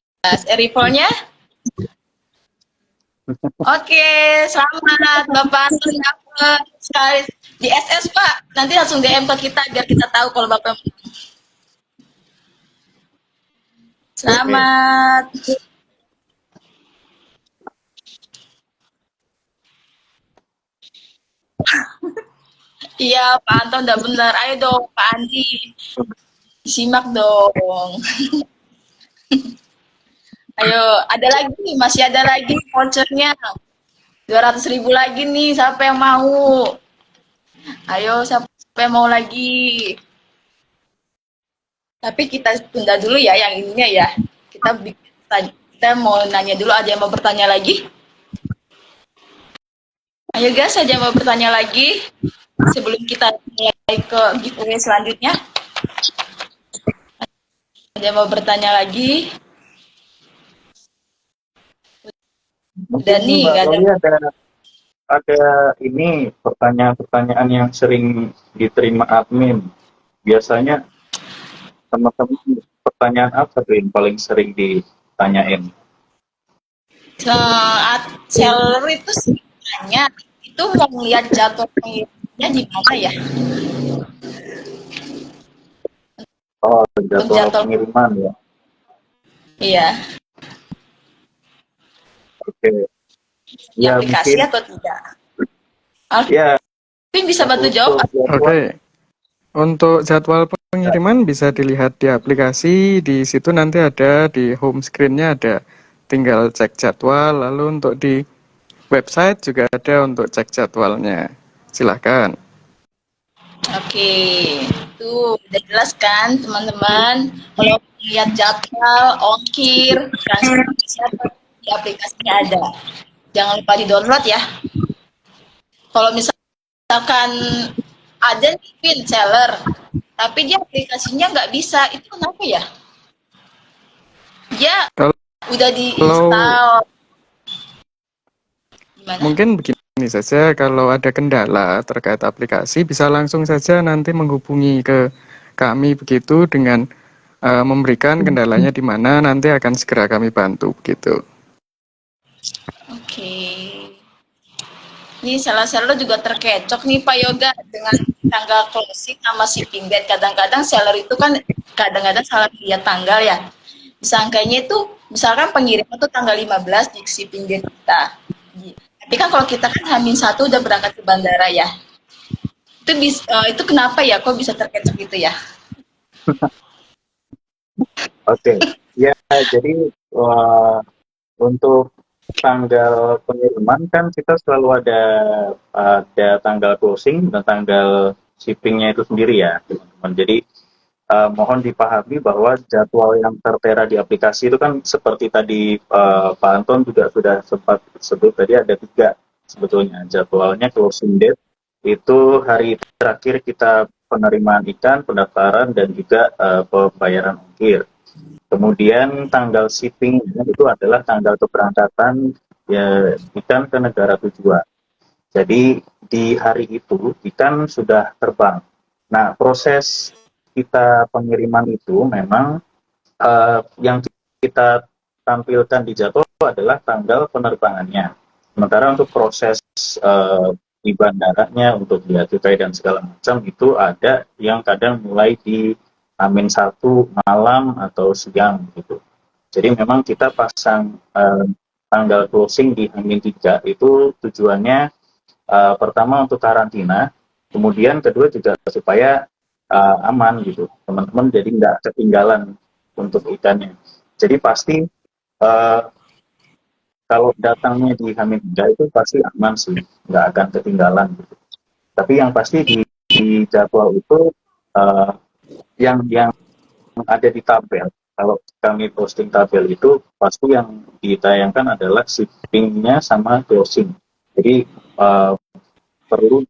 Arrivalnya? Oke, selamat Bapak Anton dapet sekali di SS Pak. Nanti langsung DM ke kita biar kita tahu kalau Bapak selamat. Iya, Pak Anton udah bener. Ayo dong, Pak Andi. Simak dong. Ayo, ada lagi nih, masih ada lagi vouchernya. 200.000 lagi nih, siapa yang mau? Ayo, siapa yang mau lagi? Tapi kita tunda dulu ya yang ininya ya. Kita mau nanya dulu, ada yang mau bertanya lagi? Ayo guys, ada yang mau bertanya lagi sebelum kita mulai ke giveaway selanjutnya? Ada yang mau bertanya lagi? Udah Mungkin nih, Mbak gak ada. Loli ada ini pertanyaan-pertanyaan yang sering diterima admin. Biasanya teman-teman pertanyaan apa tuh yang paling sering ditanyain? Saat seller itu sebenarnya itu mau melihat jadwal pengirimnya di mana ya? Oh, Untuk jadwal jadwal, pengiriman ya. iya, Oke. di Ya aplikasi mungkin atau tidak? ya Alvin bisa bantu jawab? untuk jadwal. Oke, untuk jadwal pengiriman bisa dilihat di aplikasi, di situ nanti ada di home screen-nya ada, tinggal cek jadwal, lalu untuk di website juga ada untuk cek jadwalnya. Silahkan. Oke, tuh udah jelas kan teman-teman? Kalau lihat jadwal, ongkir, transportasi apa di aplikasinya ada. Jangan lupa di download ya. Kalau misalkan ada nih pin seller, tapi dia aplikasinya nggak bisa, itu kenapa ya? Dia Kalau udah diinstal, gimana? mungkin begini saja, kalau ada kendala terkait aplikasi, bisa langsung saja nanti menghubungi ke kami begitu dengan memberikan kendalanya di mana, nanti akan segera kami bantu begitu. Oke. Nih seller-seller juga terkecoh nih Pak Yoga dengan tanggal closing sama shipping date. Kadang-kadang seller itu kan kadang-kadang salah lihat tanggal ya. Disangkanya itu misalkan pengiriman tuh tanggal 15 di shipping date kita. Tapi kan kalau kita kan H-1 udah berangkat ke bandara ya. Itu kenapa ya kok bisa terkecoh gitu ya? Oke. Ya, jadi untuk tanggal pengiriman kan kita selalu ada tanggal closing dan tanggal shippingnya itu sendiri ya, teman-teman. Jadi mohon dipahami bahwa jadwal yang tertera di aplikasi itu kan seperti tadi Pak Anton juga sudah sempat sebut tadi ada 3 sebetulnya jadwalnya. Closing date itu hari terakhir kita penerimaan ikan, pendaftaran dan juga pembayaran ongkir. Kemudian tanggal shipping itu adalah tanggal keberangkatan ya, ikan ke negara tujuan. Jadi di hari itu ikan sudah terbang. Nah, proses kita pengiriman itu memang yang kita tampilkan di jadwal adalah tanggal penerbangannya. Sementara untuk proses di bandaranya untuk biaya cukai dan segala macam itu ada yang kadang mulai di H-1 malam atau siang gitu. Jadi memang kita pasang tanggal closing di H-3 itu tujuannya pertama untuk karantina, kemudian kedua juga supaya aman gitu, teman-teman jadi nggak ketinggalan untuk ikannya. Jadi pasti uh, kalau datangnya di H-3 itu pasti aman sih, nggak akan ketinggalan gitu. Tapi yang pasti di jadwal itu uh, yang ada di tabel. Kalau kami posting tabel itu pasti yang ditayangkan adalah shippingnya sama closing. Jadi perlu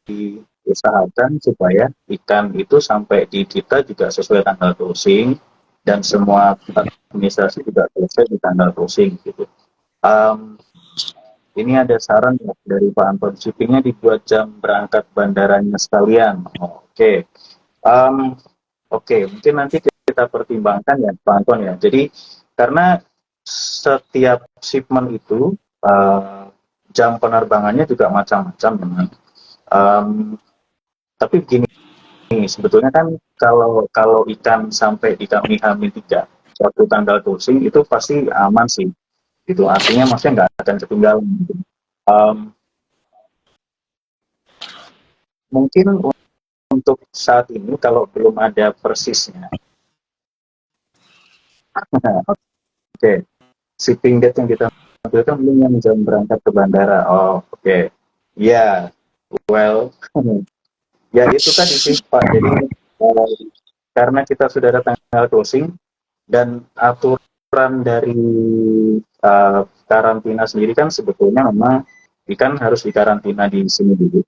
diusahakan supaya ikan itu sampai di kita juga sesuai tanggal closing dan semua administrasi juga selesai di tanggal closing gitu. Um, ini ada saran ya, dari Pak Anton, shippingnya dibuat jam berangkat bandaranya sekalian. Oke. Um, Oke, mungkin nanti kita pertimbangkan ya Pak Anton ya. Jadi karena setiap shipment itu jam penerbangannya juga macam-macam memang. Tapi begini, sebetulnya kan kalau ikan sampai di kami H-3 suatu tanggal closing itu pasti aman sih. Itu artinya maksudnya nggak akan ketinggalan. Gitu. Mungkin untuk saat ini kalau belum ada persisnya. Oke. Shipping date yang kita ambilkan belum yang jam berangkat ke bandara. Oh, oke. Ya, well, ya itu tadi sih Pak. Jadi karena kita sudah ada tanggal closing dan aturan dari karantina sendiri kan sebetulnya memang ikan harus dikarantina di sini dulu.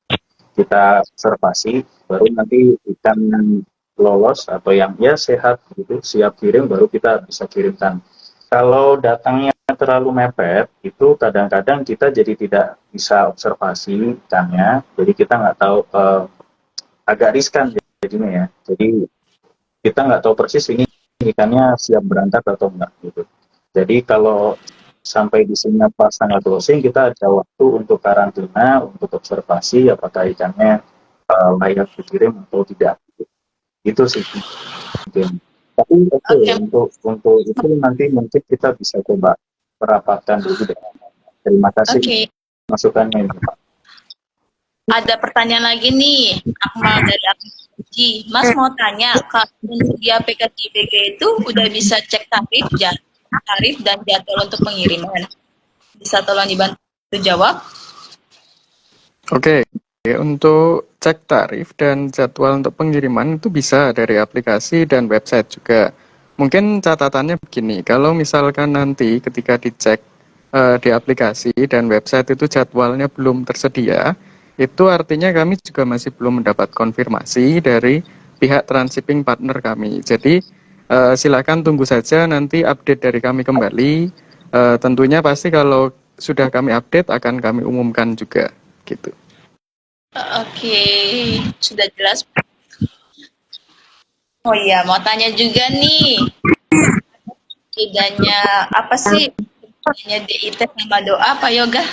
Kita observasi, baru nanti ikan yang lolos atau yang ya sehat gitu siap kirim baru kita bisa kirimkan. Kalau datangnya terlalu mepet, itu kadang-kadang kita jadi tidak bisa observasi ikannya, jadi kita nggak tahu, agak riskan jadinya ya. Jadi kita nggak tahu persis ini ikannya siap berangkat atau enggak gitu. Jadi kalau sampai di sini pas tanggal closing, kita ada waktu untuk karantina, untuk observasi apakah ikannya layak dikirim atau tidak. Itu sih mungkin. Tapi untuk itu nanti mungkin kita bisa coba merapatkan dulu deh. Terima kasih masukannya ini Pak. Ada pertanyaan lagi nih, Akmal dari Akmal. Mas mau tanya, kalau di aplikasi JBG itu udah bisa cek tarif dan jadwal untuk pengiriman. Bisa tolong dibantu jawab? Oke, untuk cek tarif dan jadwal untuk pengiriman itu bisa dari aplikasi dan website juga. Mungkin catatannya begini, kalau misalkan nanti ketika dicek di aplikasi dan website itu jadwalnya belum tersedia, itu artinya kami juga masih belum mendapat konfirmasi dari pihak transshipping partner kami. Jadi silakan tunggu saja nanti update dari kami kembali. Tentunya pasti kalau sudah kami update akan kami umumkan juga gitu. Oke, sudah jelas. Oh iya, mau tanya juga nih. Bedanya apa sih? Bedanya DIT sama doa, Pak Yoga?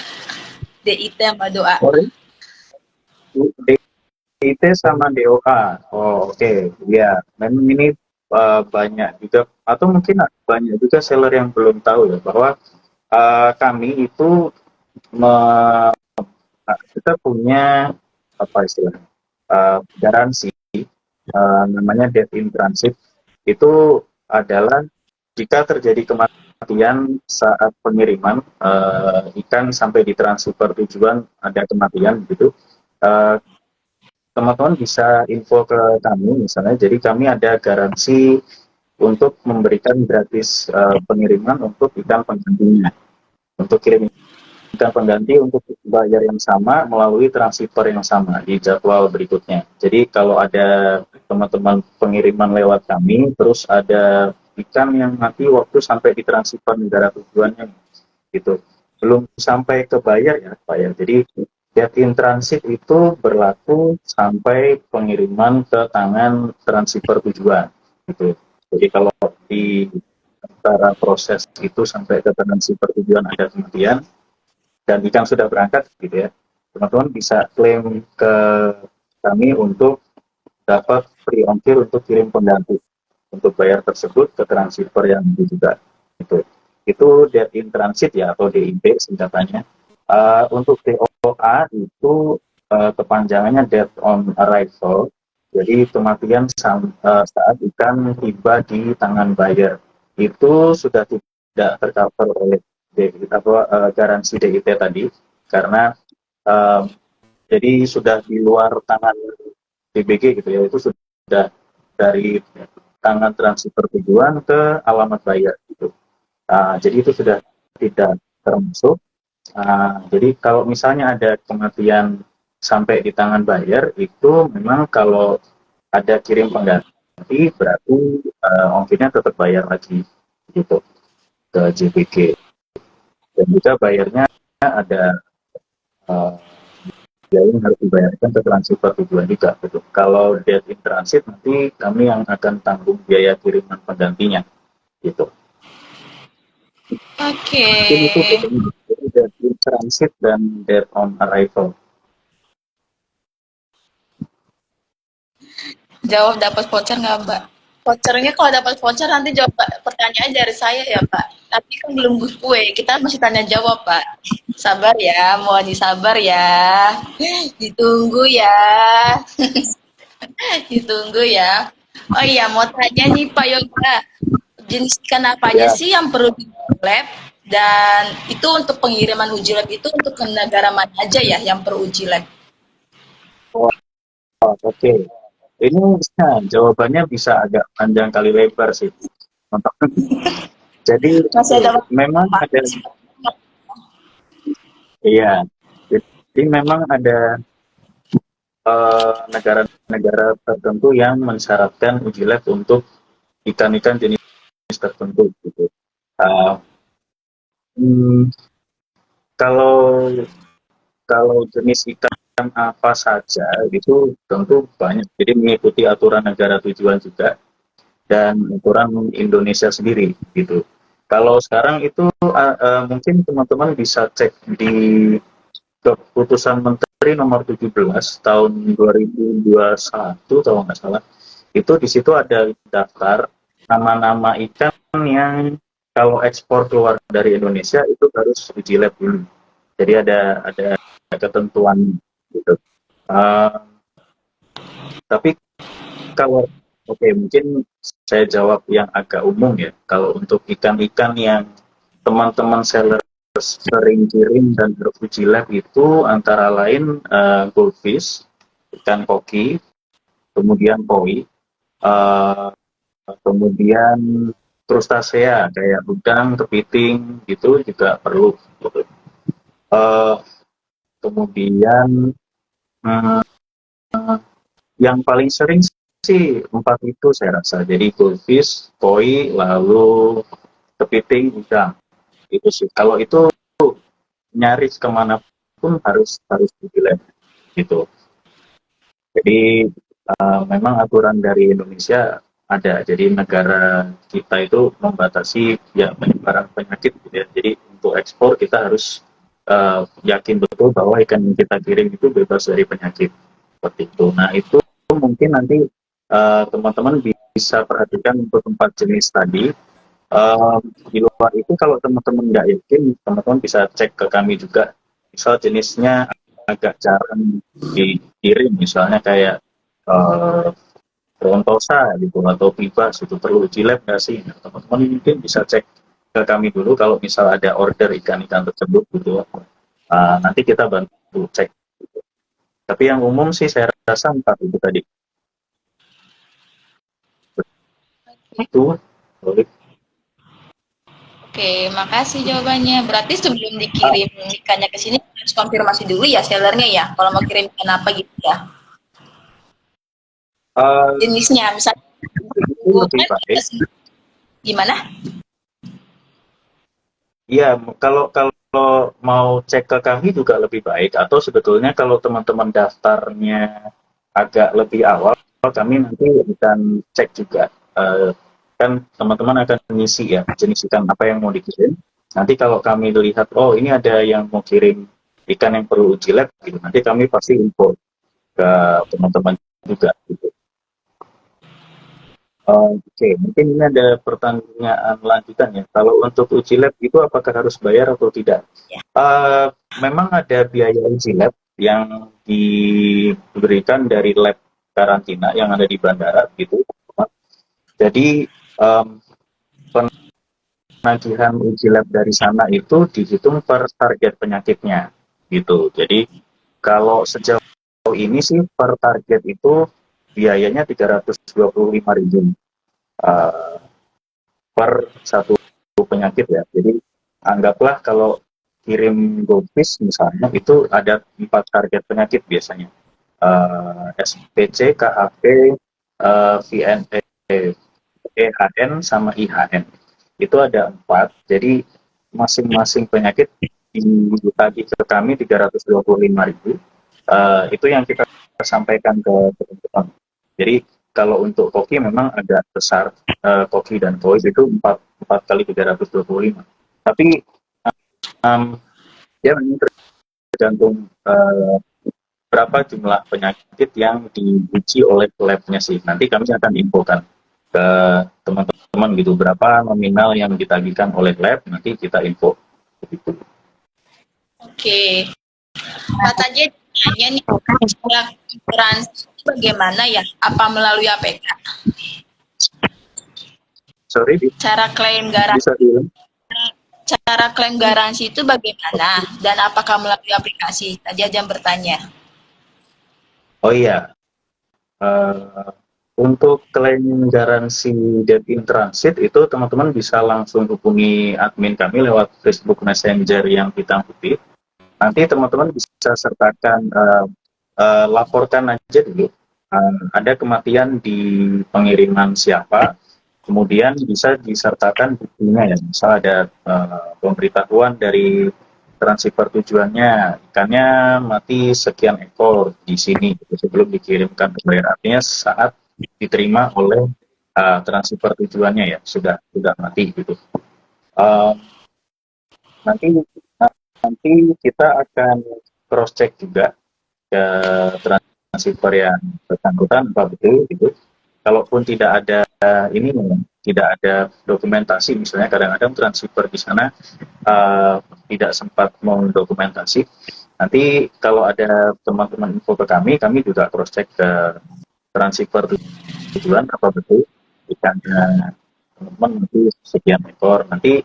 DIT sama doa. Sorry? DIT sama DOA. Oh, oke. Ya, memang ini banyak juga, atau mungkin banyak juga seller yang belum tahu ya, bahwa kami itu kita punya apa istilahnya garansi, namanya death in transit. Itu adalah jika terjadi kematian saat pengiriman ikan sampai di transfer tujuan ada kematian gitu, teman-teman bisa info ke kami misalnya. Jadi kami ada garansi untuk memberikan gratis pengiriman untuk ikan penggantinya, untuk kirim ikan pengganti untuk bayar yang sama melalui transfer yang sama di jadwal berikutnya. Jadi kalau ada teman-teman pengiriman lewat kami, terus ada ikan yang nanti waktu sampai di transfer negara tujuannya, gitu, belum sampai ke bayar ya Pak ya. Jadi death in transit itu berlaku sampai pengiriman ke tangan transfer tujuan, gitu. Jadi kalau di antara proses itu sampai ke transfer tujuan ada kematian dan ikan sudah berangkat gitu ya, teman-teman bisa klaim ke kami untuk dapat free ongkir untuk kirim pengganti untuk bayar tersebut ke transfer yang juga itu debt in transit ya, atau DIP singkatannya. Untuk DOA Kalau A itu kepanjangannya death on arrival, jadi kematian saat ikan tiba di tangan buyer. Itu sudah tidak tercover oleh garansi DIT tadi, karena eh, jadi sudah di luar tangan DBG gitu ya, itu sudah dari tangan transfer tujuan ke alamat buyer gitu. Jadi itu sudah tidak termasuk. Jadi kalau misalnya ada kematian sampai di tangan buyer, itu memang kalau ada kirim pengganti berarti ongkirnya tetap bayar lagi gitu ke JPG. Dan juga bayarnya ada biaya yang harus dibayarkan ke transfer tujuan juga gitu. Kalau debt in transit nanti kami yang akan tanggung biaya kiriman penggantinya gitu. Oke. Mungkin itu bedanya debt in transit dan debt on arrival. Jawab dapat voucher nggak, Mbak? Vouchernya kalau dapat voucher nanti jawab pertanyaan dari saya ya, Pak. Tapi kan belum kue, kita masih tanya jawab, Pak. Sabar ya, mohon disabar ya. Ditunggu ya. Ditunggu ya. Oh iya, mau tanya nih Pak Yoga. Jenis ikan apa aja Ya, sih yang perlu di lab? Dan itu untuk pengiriman uji lab itu untuk ke negara mana aja ya yang perlu uji lab? oh, oke. Ini jawabannya bisa agak panjang kali lebar sih. Jadi Masih ada memang ada, iya. Jadi memang ada negara-negara tertentu yang mensyaratkan uji lab untuk ikan-ikan jenis tertentu gitu. Uh, hmm, kalau kalau jenis ikan apa saja itu tentu banyak. Jadi mengikuti aturan negara tujuan juga dan aturan Indonesia sendiri gitu. Kalau sekarang itu mungkin teman-teman bisa cek di keputusan Menteri nomor 17 tahun 2021 kalau nggak salah. Itu di situ ada daftar nama-nama ikan yang kalau ekspor keluar dari Indonesia itu harus uji lab dulu. Jadi ada ketentuan gitu. Uh, tapi kalau oke, mungkin saya jawab yang agak umum ya. Kalau untuk ikan-ikan yang teman-teman seller sering kirim dan beruji lab itu antara lain goldfish, ikan koki, kemudian koi, uh, kemudian krustasea kayak udang, kepiting gitu juga perlu. Uh, kemudian hmm, yang paling sering sih empat itu saya rasa. Jadi goldfish, koi, lalu kepiting, udang. Itu sih. Kalau itu nyaris kemanapun harus harus dipilih gitu. Jadi memang aturan dari Indonesia ada. Jadi negara kita itu membatasi ya penyebaran penyakit gitu ya. Jadi untuk ekspor kita harus yakin betul bahwa ikan yang kita kirim itu bebas dari penyakit seperti itu. Nah itu mungkin nanti teman-teman bisa perhatikan untuk empat jenis tadi. Di luar itu kalau teman-teman nggak yakin, teman-teman bisa cek ke kami juga. Misal jenisnya agak jarang dikirim, misalnya kayak Frontosa gitu atau Pibas itu perlu uji lab nggak sih? Nah, teman-teman mungkin bisa cek ke kami dulu kalau misal ada order ikan-ikan tersebut gitu. Nanti kita bantu cek. Tapi yang umum sih saya rasa empat itu tadi. Itu boleh. Oke, makasih jawabannya. Berarti sebelum dikirim ikannya ke sini harus konfirmasi dulu ya sellernya ya. Kalau mau kirim ikan apa gitu ya. Jenisnya misalnya Itu lebih baik. gimana? Iya, kalau mau cek ke kami juga lebih baik. Atau sebetulnya kalau teman-teman daftarnya agak lebih awal, kami nanti akan cek juga. Kan teman-teman akan mengisi ya jenis ikan apa yang mau dikirim. Nanti kalau kami lihat, oh ini ada yang mau kirim ikan yang perlu uji lab, gitu. Nanti kami pasti info ke teman-teman juga. Gitu. Oke, mungkin ini ada pertanyaan lanjutan ya. Kalau untuk uji lab itu apakah harus bayar atau tidak? memang ada biaya uji lab yang diberikan dari lab karantina yang ada di bandara gitu. Jadi penagihan uji lab dari sana itu dihitung per target penyakitnya gitu. Jadi kalau sejauh ini sih per target itu biayanya 325.000 per satu penyakit ya. Jadi anggaplah kalau kirim goldfish misalnya itu ada 4 target penyakit biasanya. SPC, KHP, VNE, EHN sama IHN. Itu ada 4. Jadi masing-masing penyakit ditagih ke kami 325.000. Itu yang kita sampaikan ke teman-teman. Jadi kalau untuk koki memang agak besar, koki dan toys itu 4 kali 325. Tapi ya memang tergantung berapa jumlah penyakit yang diuji oleh labnya sih. Nanti kami akan infokan ke teman-teman gitu berapa nominal yang ditagihkan oleh lab, nanti kita info begitu. Oke. Pak Taje tanya nih, cara asuransi bagaimana ya? Apa melalui APK? Sorry, Cara klaim garansi, bisa diulang? cara klaim garansi itu bagaimana? Dan apakah melalui aplikasi? Tadi aja bertanya. Oh iya, untuk klaim garansi debt in transit itu teman-teman bisa langsung hubungi admin kami lewat Facebook Messenger yang hitam putih. Nanti teman-teman bisa sertakan, laporkan aja dulu, ada kematian di pengiriman siapa, kemudian bisa disertakan buktinya ya, misal ada pemberitahuan dari transfer tujuannya, ikannya mati sekian ekor di sini sebelum dikirimkan ke buyer. Artinya saat diterima oleh transfer tujuannya ya sudah mati gitu. Nanti nanti kita akan cross check juga ke transfer yang bersangkutan apa betul gitu. Kalaupun tidak ada ini, tidak ada dokumentasi, misalnya kadang-kadang transfer di sana tidak sempat mendokumentasi. Nanti kalau ada teman-teman info ke kami juga cross check ke transfer tujuan apa betul ikannya teman-teman nanti sekian ekor. Nanti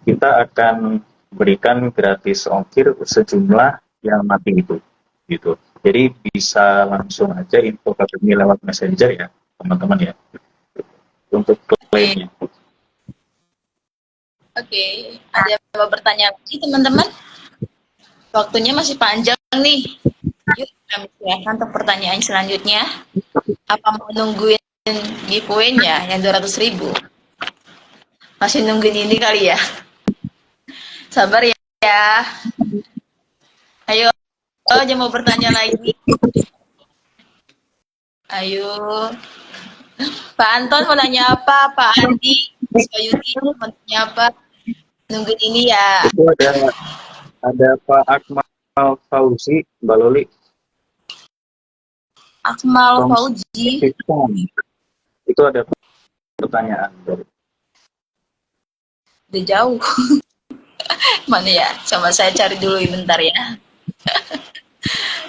kita akan berikan gratis ongkir sejumlah yang mati itu gitu. Jadi bisa langsung aja info ke kami lewat messenger ya teman-teman ya untuk klaimnya. Oke, ada yang bertanya lagi teman-teman? Waktunya masih panjang nih. Yuk kami silakan untuk pertanyaan selanjutnya. Apa mau nungguin giveaway-nya yang 200.000? Masih nungguin ini kali ya? Sabar ya. Ayo, aja mau bertanya lagi. Ayo. Pak Anton mau nanya apa? Pak Andi, Pak Yudi mau nanya apa? Nungguin ini ya. Itu ada Pak Akmal Fauzi, Mbak Loli. Akmal Fauzi. Itu ada pertanyaan. Udah jauh. Mana ya? Coba saya cari dulu bentar ya.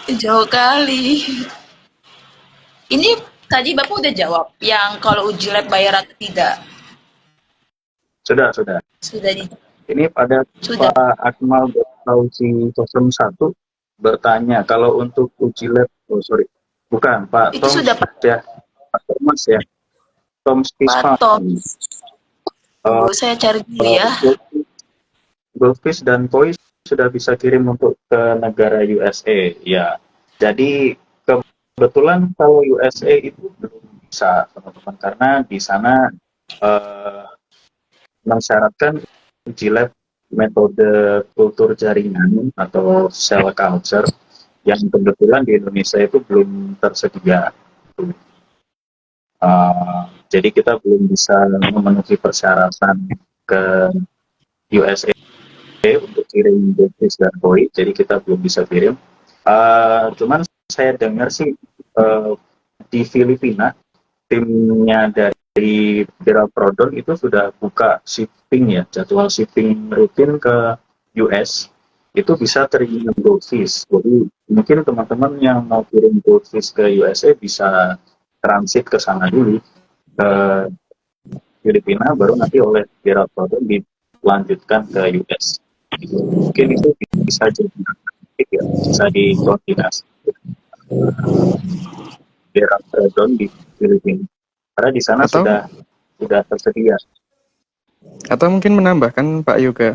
Jauh kali. Ini tadi Bapak udah jawab yang kalau uji lab bayar atau tidak? Sudah. Sudah di. Ini pada Sudah. Pak Akmal Fauzi 01 bertanya kalau untuk uji lab, bukan Pak Itu Tom sudah Pak. ya, Pak Thomas ya, Tom Spisma. Pak Tom. Saya cari dulu ya. Goldfish dan koi sudah bisa kirim untuk ke negara USA ya. Jadi kebetulan kalau USA itu belum bisa teman-teman karena di sana mensyaratkan uji lab metode kultur jaringan atau cell culture yang kebetulan di Indonesia itu belum tersedia. Jadi kita belum bisa memenuhi persyaratan ke USA untuk kirim goldfish dan koi, jadi kita belum bisa kirim. Cuman saya dengar sih di Filipina timnya dari Viral Prodon itu sudah buka shipping ya, jadwal shipping rutin ke US. itu bisa terima goldfish. Jadi mungkin teman-teman yang mau kirim goldfish ke USA bisa transit ke sana dulu, ke Filipina, baru nanti oleh Gerald Gordon dilanjutkan ke US. Mungkin itu bisa jadi ya, bisa dikoordinasi Gerald Gordon di Filipina. Karena di sana Atau sudah tersedia. atau mungkin menambahkan Pak Yoga,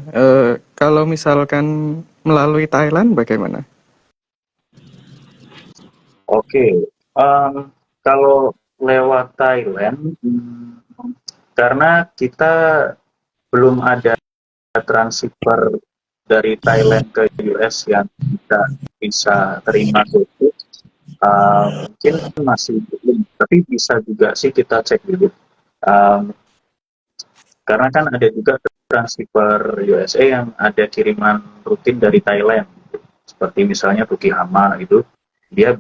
kalau misalkan melalui Thailand bagaimana? Oke, kalau lewat Thailand, karena kita belum ada transfer dari Thailand ke US yang kita bisa terima dulu, mungkin masih belum, tapi bisa juga sih kita cek dulu. Um, karena kan ada juga transfer USA yang ada kiriman rutin dari Thailand, seperti misalnya Tukihama itu, dia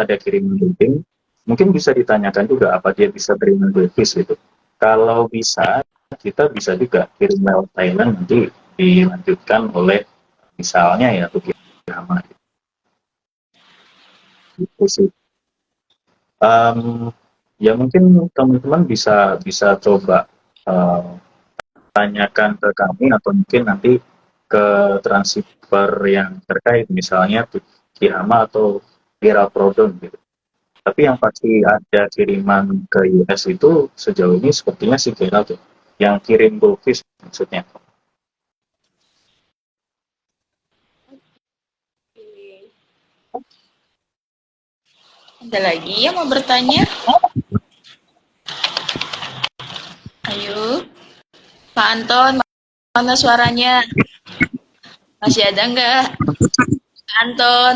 ada kiriman rutin. Mungkin bisa ditanyakan juga apa dia bisa terima gratis gitu. Kalau bisa, kita bisa juga kirim lewat Thailand, nanti dilanjutkan oleh misalnya ya Tukihama gitu sih. Ya mungkin teman-teman bisa coba tanyakan ke kami, atau mungkin nanti ke transfer yang terkait, misalnya Tukihama atau Kira Prodon gitu. Tapi yang pasti ada kiriman ke US itu sejauh ini sepertinya sih Kira tuh, yang kirim goldfish maksudnya. Ada lagi yang mau bertanya? Ayo, Pak Anton, mana suaranya? Masih ada nggak? Pak Anton,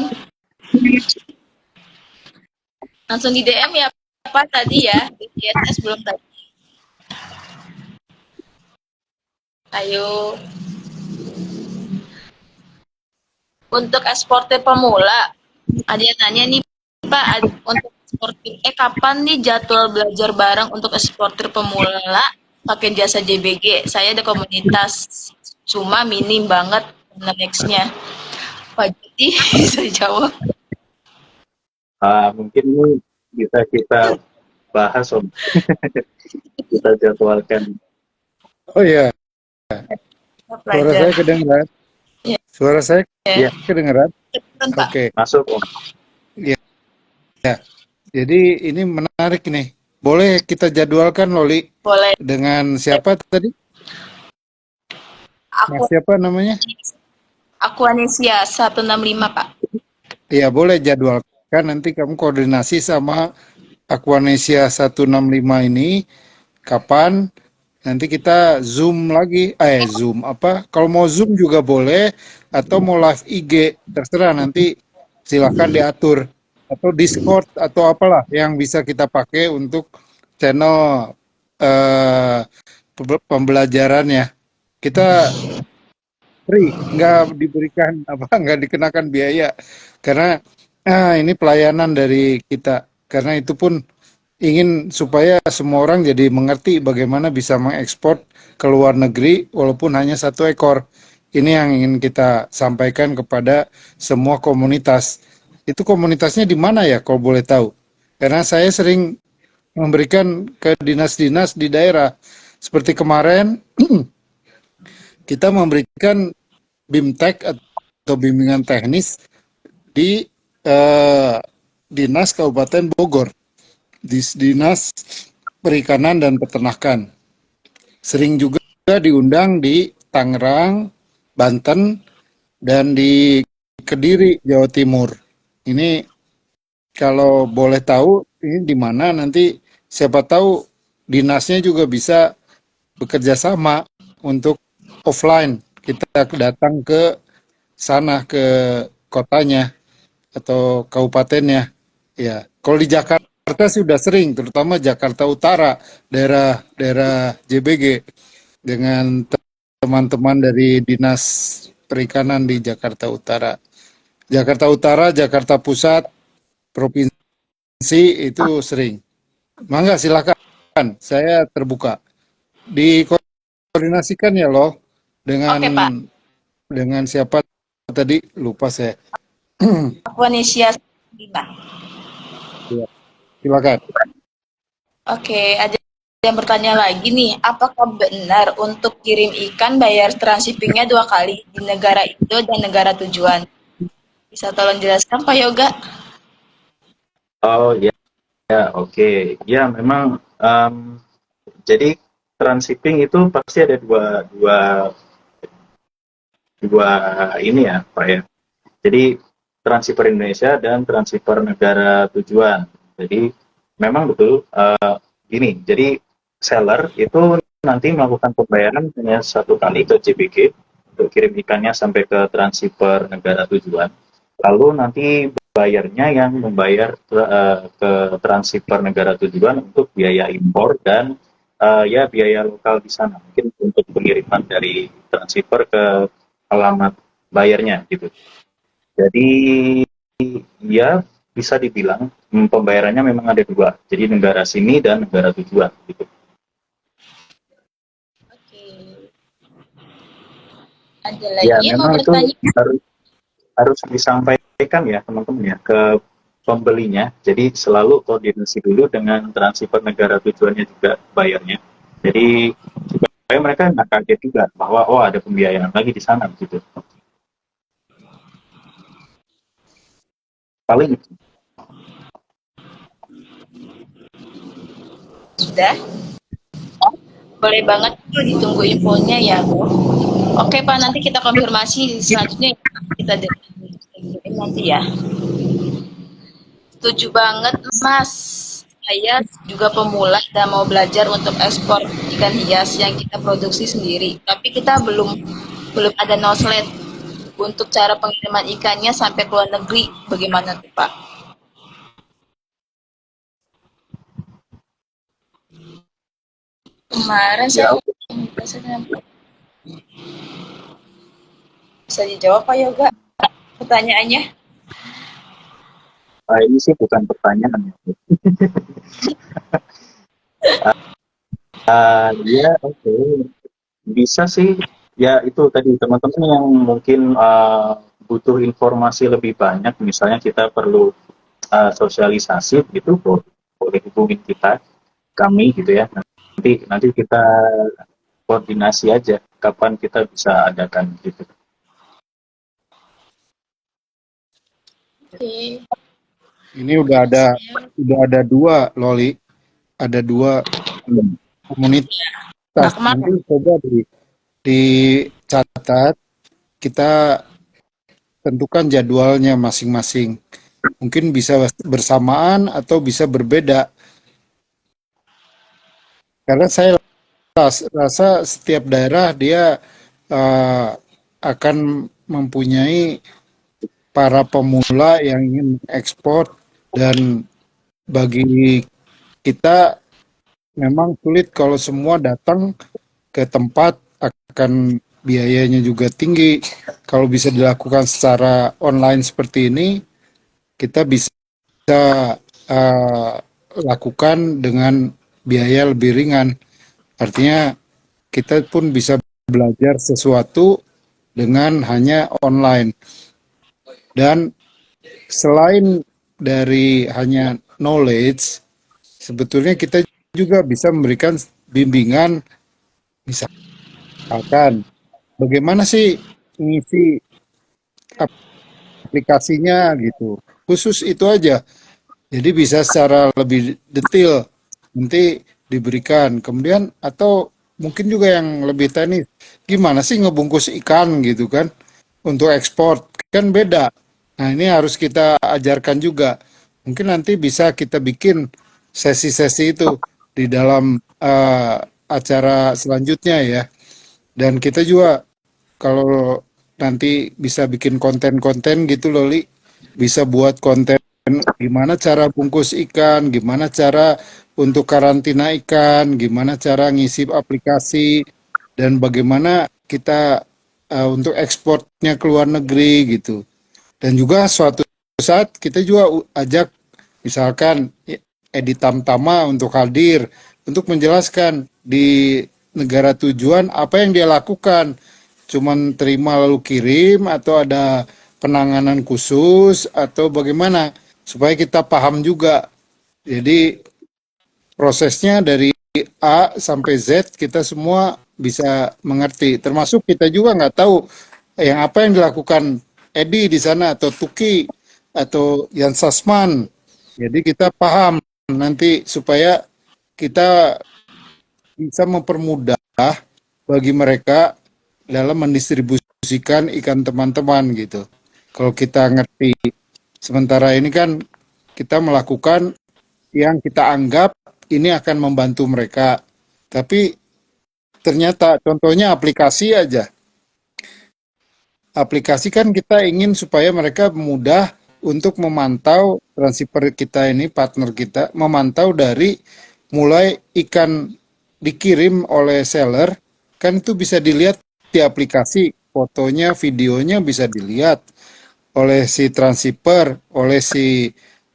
langsung di DM ya Pak tadi ya, di CSS belum tadi. Ayo. Untuk eksportir pemula, ada yang nanya nih Pak, untuk eksportir, kapan nih jadwal belajar bareng untuk eksportir pemula pakai jasa JBG? Saya ada komunitas, cuma minim banget nextnya. Pak Jati saya jawab. Mungkin ini bisa kita bahas Om. Kita jadwalkan. Oh iya, suara Pelajar. saya kedengeran? Ya. Suara saya Iya, kedengeran? Pak. Oke, masuk Om. jadi ini menarik nih. Boleh kita jadwalkan, Loli, Boleh. dengan siapa tadi? Mas Aku siapa namanya? Aquanesia 165 Pak. Iya, boleh jadwalkan. Nanti kamu koordinasi sama Aquanesia 165 ini. Kapan? Nanti kita Zoom lagi. Zoom apa? Kalau mau Zoom juga boleh. Atau mau live IG. Terserah, nanti silahkan diatur. Atau Discord atau apalah yang bisa kita pakai untuk channel pembelajarannya. Kita free, nggak diberikan apa, nggak dikenakan biaya, karena ini pelayanan dari kita. Karena itu pun ingin supaya semua orang jadi mengerti bagaimana bisa mengekspor ke luar negeri walaupun hanya 1 ekor. Ini yang ingin kita sampaikan kepada semua komunitas. Itu komunitasnya di mana ya, kalau boleh tahu? Karena saya sering memberikan ke dinas-dinas di daerah. Seperti kemarin kita memberikan BIMTEK atau bimbingan teknis di Dinas Kabupaten Bogor, di Dinas Perikanan dan Peternakan. Sering juga diundang di Tangerang, Banten, dan di Kediri, Jawa Timur. Ini kalau boleh tahu ini di mana, nanti siapa tahu dinasnya juga bisa bekerja sama untuk offline. Kita datang ke sana, ke kotanya atau kabupatennya. Ya, kalau di Jakarta sih udah sering, terutama Jakarta Utara, daerah JBG, dengan teman-teman dari Dinas Perikanan di Jakarta Utara. Jakarta Utara, Jakarta Pusat, provinsi itu sering. Mangga silakan, saya terbuka. Dikoordinasikan ya loh dengan Oke, Pak. dengan siapa tadi? Lupa saya. Aquanisia 5. Ya, silakan. Oke, ada yang bertanya lagi nih, apakah benar untuk kirim ikan bayar transshippingnya 2 kali di negara Indo dan negara tujuan? Bisa tolong jelaskan Pak Yoga? Oh ya, ya oke. Ya memang jadi transshipping itu pasti ada dua dua ini ya Pak ya. Jadi transshipper Indonesia dan transshipper negara tujuan. Jadi memang betul gini. Jadi seller itu nanti melakukan pembayaran hanya 1 kali ke JBG untuk kirim ikannya sampai ke transshipper negara tujuan. Lalu nanti bayarnya yang membayar ke transshipper negara tujuan untuk biaya impor dan ya biaya lokal di sana. Mungkin untuk pengiriman dari transshipper ke alamat bayarnya gitu. Jadi ya bisa dibilang pembayarannya memang ada dua. Jadi negara sini dan negara tujuan gitu. Oke. Ada Ya lagi yang mau memang itu bertanya? harus disampaikan ya teman-teman ya ke pembelinya. Jadi selalu koordinasi dulu dengan transfer negara tujuannya juga bayarnya. Jadi supaya mereka nggak kaget juga bahwa oh ada pembiayaan lagi di sana gitu. Paling itu. Sudah? Boleh banget tuh ditunggu infonya ya. Oke Pak, nanti kita konfirmasi selanjutnya kita dengerin nanti ya. Setuju banget Mas. Saya juga pemula dan mau belajar untuk ekspor ikan hias yang kita produksi sendiri. Tapi kita belum ada noslet untuk cara pengiriman ikannya sampai ke luar negeri. Bagaimana tuh Pak? Kemarin Ya saya oke. bisa dijawab Pak Yoga pertanyaannya? Ini sih bukan pertanyaan ya. Ya oke. Bisa sih. Ya itu tadi teman-teman yang mungkin butuh informasi lebih banyak, misalnya kita perlu sosialisasi gitu, boleh hubungin kita, kami gitu ya. Nanti kita koordinasi aja kapan kita bisa adakan gitu. Oke. Ini udah ada dua Loli, ada dua komunitas. Nah, kemarin Nanti coba dicatat, kita tentukan jadwalnya masing-masing. Mungkin bisa bersamaan atau bisa berbeda. Karena saya rasa setiap daerah dia eh, akan mempunyai para pemula yang ingin ekspor, dan bagi kita memang sulit kalau semua datang ke tempat, akan biayanya juga tinggi. Kalau bisa dilakukan secara online seperti ini, kita bisa uh, lakukan dengan biaya lebih ringan. Artinya kita pun bisa belajar sesuatu dengan hanya online. Dan selain dari hanya knowledge, sebetulnya kita juga bisa memberikan bimbingan, misalkan bagaimana sih mengisi aplikasinya gitu. Khusus itu aja. Jadi bisa secara lebih detail nanti diberikan. Kemudian atau mungkin juga yang lebih teknis, gimana sih ngebungkus ikan gitu kan untuk ekspor, kan beda. Nah ini harus kita ajarkan juga. Mungkin nanti bisa kita bikin sesi-sesi itu di dalam acara selanjutnya ya. Dan kita juga kalau nanti bisa bikin konten-konten gitu loh, Li. Bisa buat konten gimana cara bungkus ikan, gimana cara untuk karantina ikan, gimana cara ngisi aplikasi, dan bagaimana kita untuk ekspornya ke luar negeri gitu. Dan juga suatu saat kita juga ajak misalkan Edi Tamtama untuk hadir untuk menjelaskan di negara tujuan apa yang dia lakukan. cuman terima lalu kirim atau ada penanganan khusus atau bagaimana supaya kita paham juga. Jadi prosesnya dari A sampai Z kita semua bisa mengerti. Termasuk kita juga nggak tahu yang apa yang dilakukan Edi di sana atau Tuki atau Yan Sasman. Jadi kita paham nanti supaya kita bisa mempermudah bagi mereka dalam mendistribusikan ikan teman-teman gitu. Kalau kita ngerti, sementara ini kan kita melakukan yang kita anggap ini akan membantu mereka. Tapi ternyata contohnya aplikasi aja. Aplikasi kan kita ingin supaya mereka mudah untuk memantau transfer kita ini, partner kita, memantau dari mulai ikan dikirim oleh seller, kan itu bisa dilihat di aplikasi, fotonya, videonya bisa dilihat oleh si transshipper, oleh si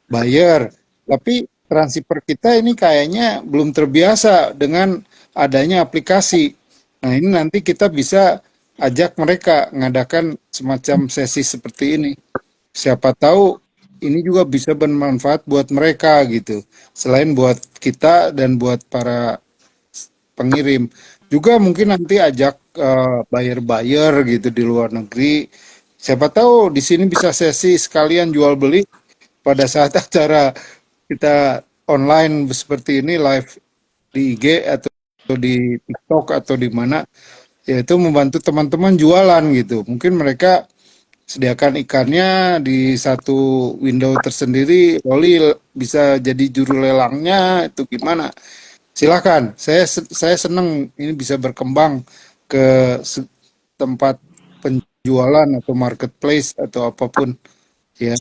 buyer. Tapi transshipper kita ini kayaknya belum terbiasa dengan adanya aplikasi. Nah, ini nanti kita bisa ajak mereka mengadakan semacam sesi seperti ini. Siapa tahu ini juga bisa bermanfaat buat mereka gitu. Selain buat kita dan buat para pengirim. Juga mungkin nanti ajak buyer-buyer gitu di luar negeri. Siapa tahu di sini bisa sesi sekalian jual beli pada saat acara kita online seperti ini live di IG atau di TikTok atau di mana, yaitu membantu teman-teman jualan gitu. Mungkin mereka sediakan ikannya di satu window tersendiri, Loli bisa jadi juru lelangnya, itu gimana? Silakan, saya senang ini bisa berkembang ke tempat penjualan atau marketplace atau apapun, ya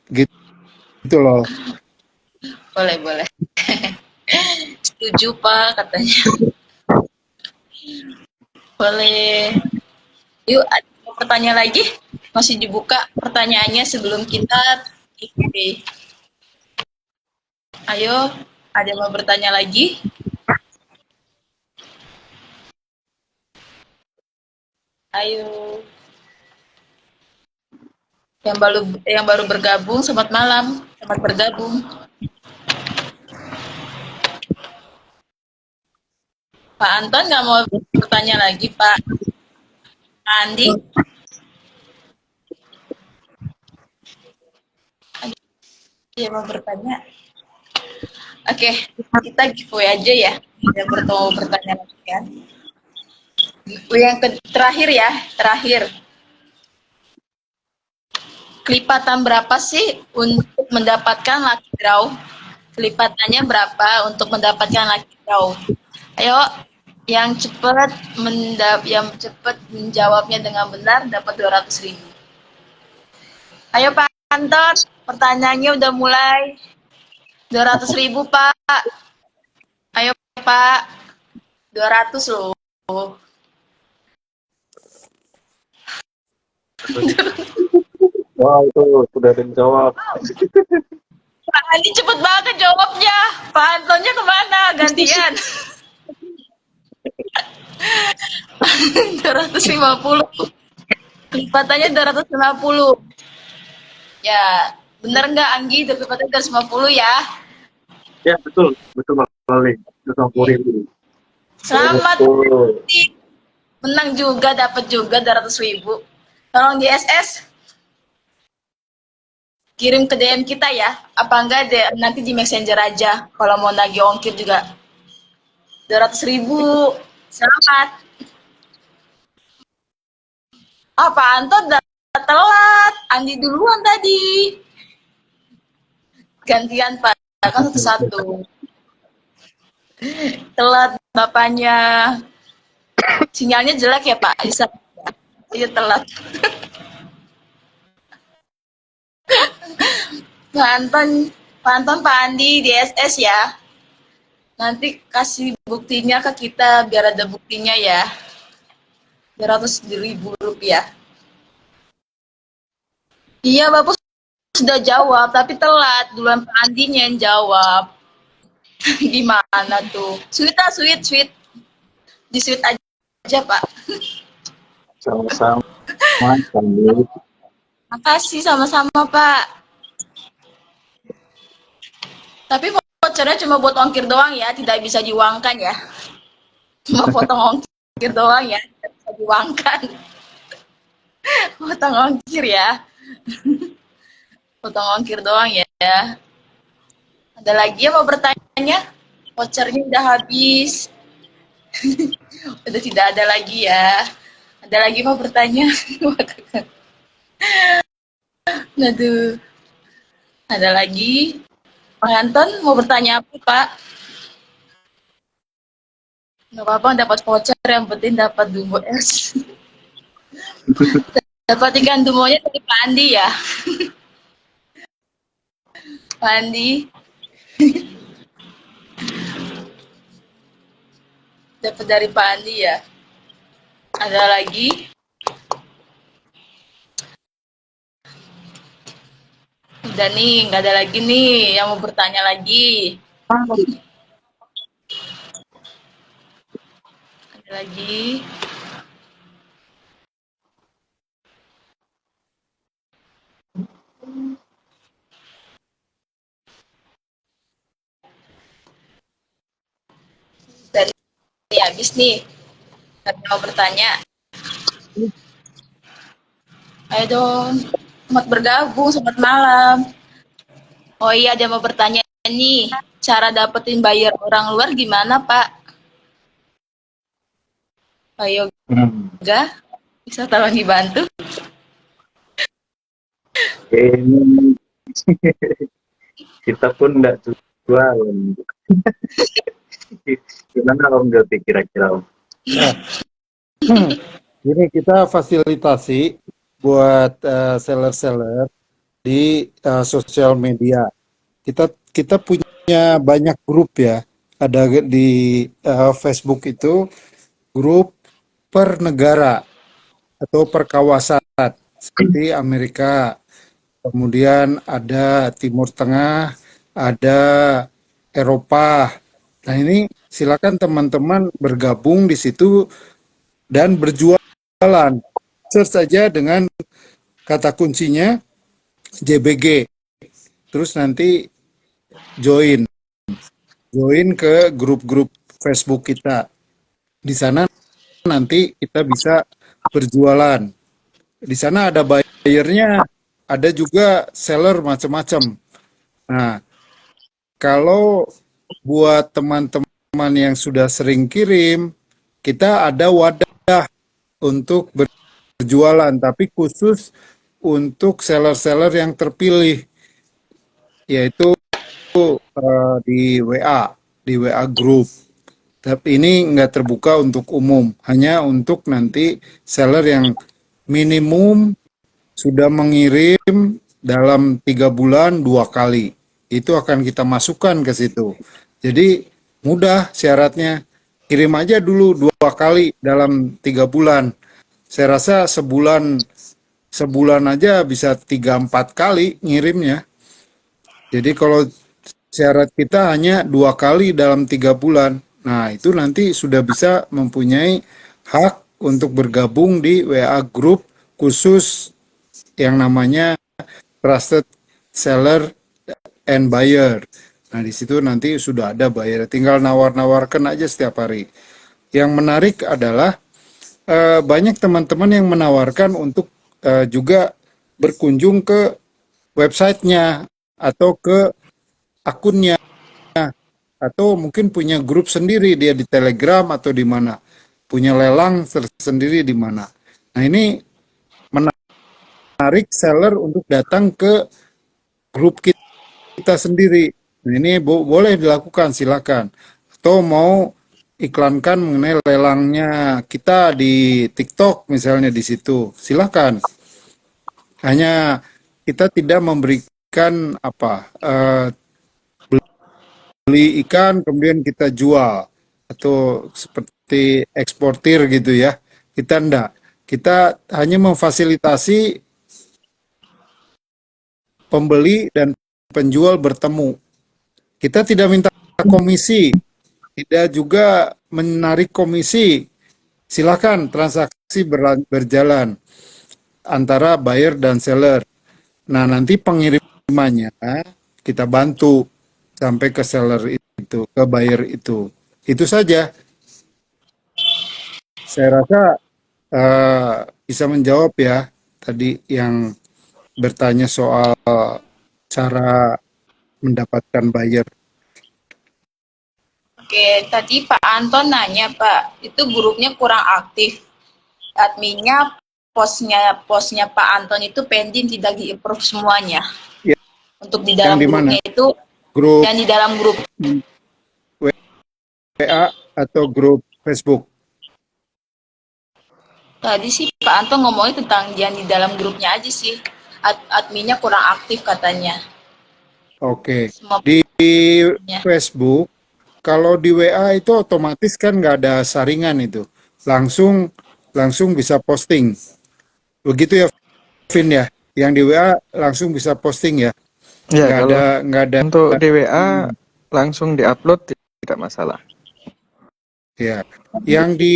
gitu loh. Boleh. Setuju, Pak, katanya. Boleh. Yuk, ada pertanyaan lagi? Masih dibuka pertanyaannya sebelum kita ikuti. Ayo, ada yang mau bertanya lagi? Ayo. Yang baru bergabung, selamat malam. Selamat bergabung. Pak Anton nggak mau bertanya lagi, Pak Andi? Dia mau bertanya. Oke, kita giveaway aja ya. Yang bertemu bertanya lagi ya. Giveaway yang terakhir ya, terakhir. Kelipatan berapa sih untuk mendapatkan lucky draw? Kelipatannya berapa untuk mendapatkan lucky draw? Ayo, yang cepat menjawabnya dengan benar dapat 200.000. Ayo Pak Anton, pertanyaannya udah mulai. 200.000 Pak. Ayo Pak, 200 loh. Wah, itu sudah ada yang jawab. Pak Andi cepet banget jawabnya. Pak Antonnya kemana? Gantian. 250. Kelipatannya 250. Ya, bener nggak Anggi? Kelipatannya 250 ya. Ya, betul Mbak Loli. 250.000. Selamat. Betul. Menang juga, dapat juga 200.000. Tolong di SS. Kirim ke DM kita ya. Apa enggak deh, nanti di Messenger aja. Kalau mau nagih ongkir juga. 200.000. Selamat. Pak Anton udah telat. Andi duluan tadi. Gantian Pak. Kan satu-satu. Telat bapaknya. Sinyalnya jelek ya Pak. Bisa. Iya telat. Pak Andi di SS ya. Nanti kasih buktinya ke kita biar ada buktinya ya. 200.000 rupiah. Iya Bapak sudah jawab tapi telat. Duluan Pak Andinya yang jawab. Gimana tuh? Sweet. Di sweet aja Pak. Sama-sama kami. Makasih sama-sama, Pak. Tapi vouchernya cuma buat ongkir doang ya, tidak bisa diuangkan ya. Cuma potong ongkir doang ya, tidak bisa diuangkan. Potong ongkir ya. Potong ongkir doang ya. Ada lagi yang mau bertanya? Vouchernya udah habis. Udah tidak ada lagi ya. Ada lagi mau bertanya? Aduh. Ada lagi? Pak Anton mau bertanya apa, Pak? Nggak apa-apa, dapat voucher, yang penting dapat Dumbo es. Dapat ikan Dumbonya dari Pak Andi ya? Pak Andi, dapat dari Pak Andi ya? Ada lagi? Udah nih, nggak ada lagi nih yang mau bertanya lagi. Ada lagi? Dan ini habis nih. Ada yang mau bertanya? Ayo dong, selamat bergabung, selamat malam. Oh iya, ada yang mau bertanya nih. Cara dapetin buyer orang luar gimana, Pak? Pak Yoga, bisa tolong dibantu? Ini kita pun nggak jualan. Gimana Om Joti kira-kira Om? Nah, ini kita fasilitasi buat seller-seller di sosial media. Kita punya banyak grup ya. Ada di Facebook itu grup per negara atau per kawasan seperti Amerika. Kemudian ada Timur Tengah, ada Eropa. Nah, ini silakan teman-teman bergabung di situ dan berjualan. Search saja dengan kata kuncinya JBG. Terus nanti join ke grup-grup Facebook kita. Di sana nanti kita bisa berjualan. Di sana ada buyernya, ada juga seller macam-macam. Nah, kalau buat teman-teman yang sudah sering kirim, kita ada wadah untuk berjualan, tapi khusus untuk seller-seller yang terpilih, yaitu di WA Group. Tapi ini nggak terbuka untuk umum, hanya untuk nanti seller yang minimum sudah mengirim dalam 3 bulan 2 kali. Itu akan kita masukkan ke situ. Jadi mudah syaratnya. Kirim aja dulu 2 kali dalam 3 bulan. Saya rasa sebulan aja bisa 3-4 kali ngirimnya. Jadi kalau syarat kita hanya 2 kali dalam 3 bulan. Nah, itu nanti sudah bisa mempunyai hak untuk bergabung di WA Group khusus yang namanya Trusted Seller and Buyer. Nah, di situ nanti sudah ada buyer. Tinggal nawar-nawarkan aja setiap hari. Yang menarik adalah banyak teman-teman yang menawarkan untuk juga berkunjung ke websitenya atau ke akunnya, atau mungkin punya grup sendiri dia di Telegram atau di mana, punya lelang tersendiri di mana. Nah, ini menarik seller untuk datang ke grup kita sendiri. Nah, ini boleh dilakukan, silakan. Atau mau iklankan mengenai lelangnya kita di TikTok misalnya di situ, silakan. Hanya kita tidak memberikan beli ikan kemudian kita jual atau seperti eksportir gitu ya. Kita enggak. Kita hanya memfasilitasi pembeli dan penjual bertemu. Kita tidak minta komisi, tidak juga menarik komisi silakan transaksi berjalan antara buyer dan seller. Nah, nanti pengirimannya kita bantu sampai ke seller itu, ke buyer itu. Itu saja. Saya rasa bisa menjawab ya tadi yang bertanya soal cara mendapatkan buyer. Oke, tadi Pak Anton nanya, Pak, itu grupnya kurang aktif. Adminnya posnya Pak Anton itu pending tidak di-approve semuanya. Ya, Untuk di yang dalam di mana? grupnya itu Grup dan di dalam grup WA atau grup Facebook? tadi sih Pak Anton ngomongnya tentang yang di dalam grupnya aja sih. Adminnya kurang aktif katanya. Oke. Semua Di grupnya. Facebook, kalau di WA itu otomatis kan nggak ada saringan itu. Langsung langsung bisa posting. Begitu ya, Vin ya. Yang di WA langsung bisa posting ya. Ya, kalau Nggak ada. untuk DWA Hmm, langsung diupload tidak masalah. ya. Yang di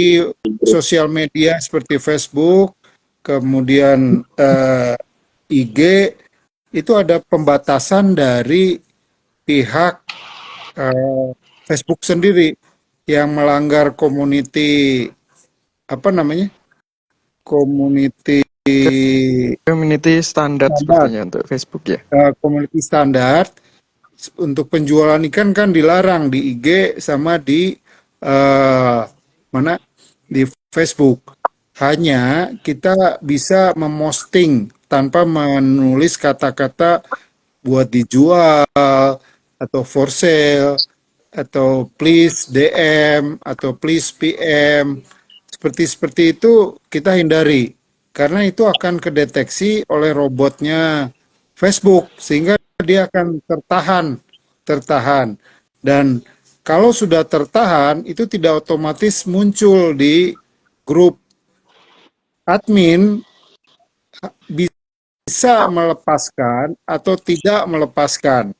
sosial media seperti Facebook, kemudian IG itu ada pembatasan dari pihak Facebook sendiri yang melanggar community apa namanya? Community Community standar standar, sepertinya untuk Facebook ya. community standar untuk penjualan ikan kan dilarang di IG sama di eh, mana di Facebook. Hanya kita bisa memosting tanpa menulis kata-kata buat dijual atau for sale atau please DM atau please PM. Seperti itu kita hindari karena itu akan kedeteksi oleh robotnya Facebook sehingga dia akan tertahan dan kalau sudah tertahan itu tidak otomatis muncul di grup admin bisa melepaskan atau tidak melepaskan.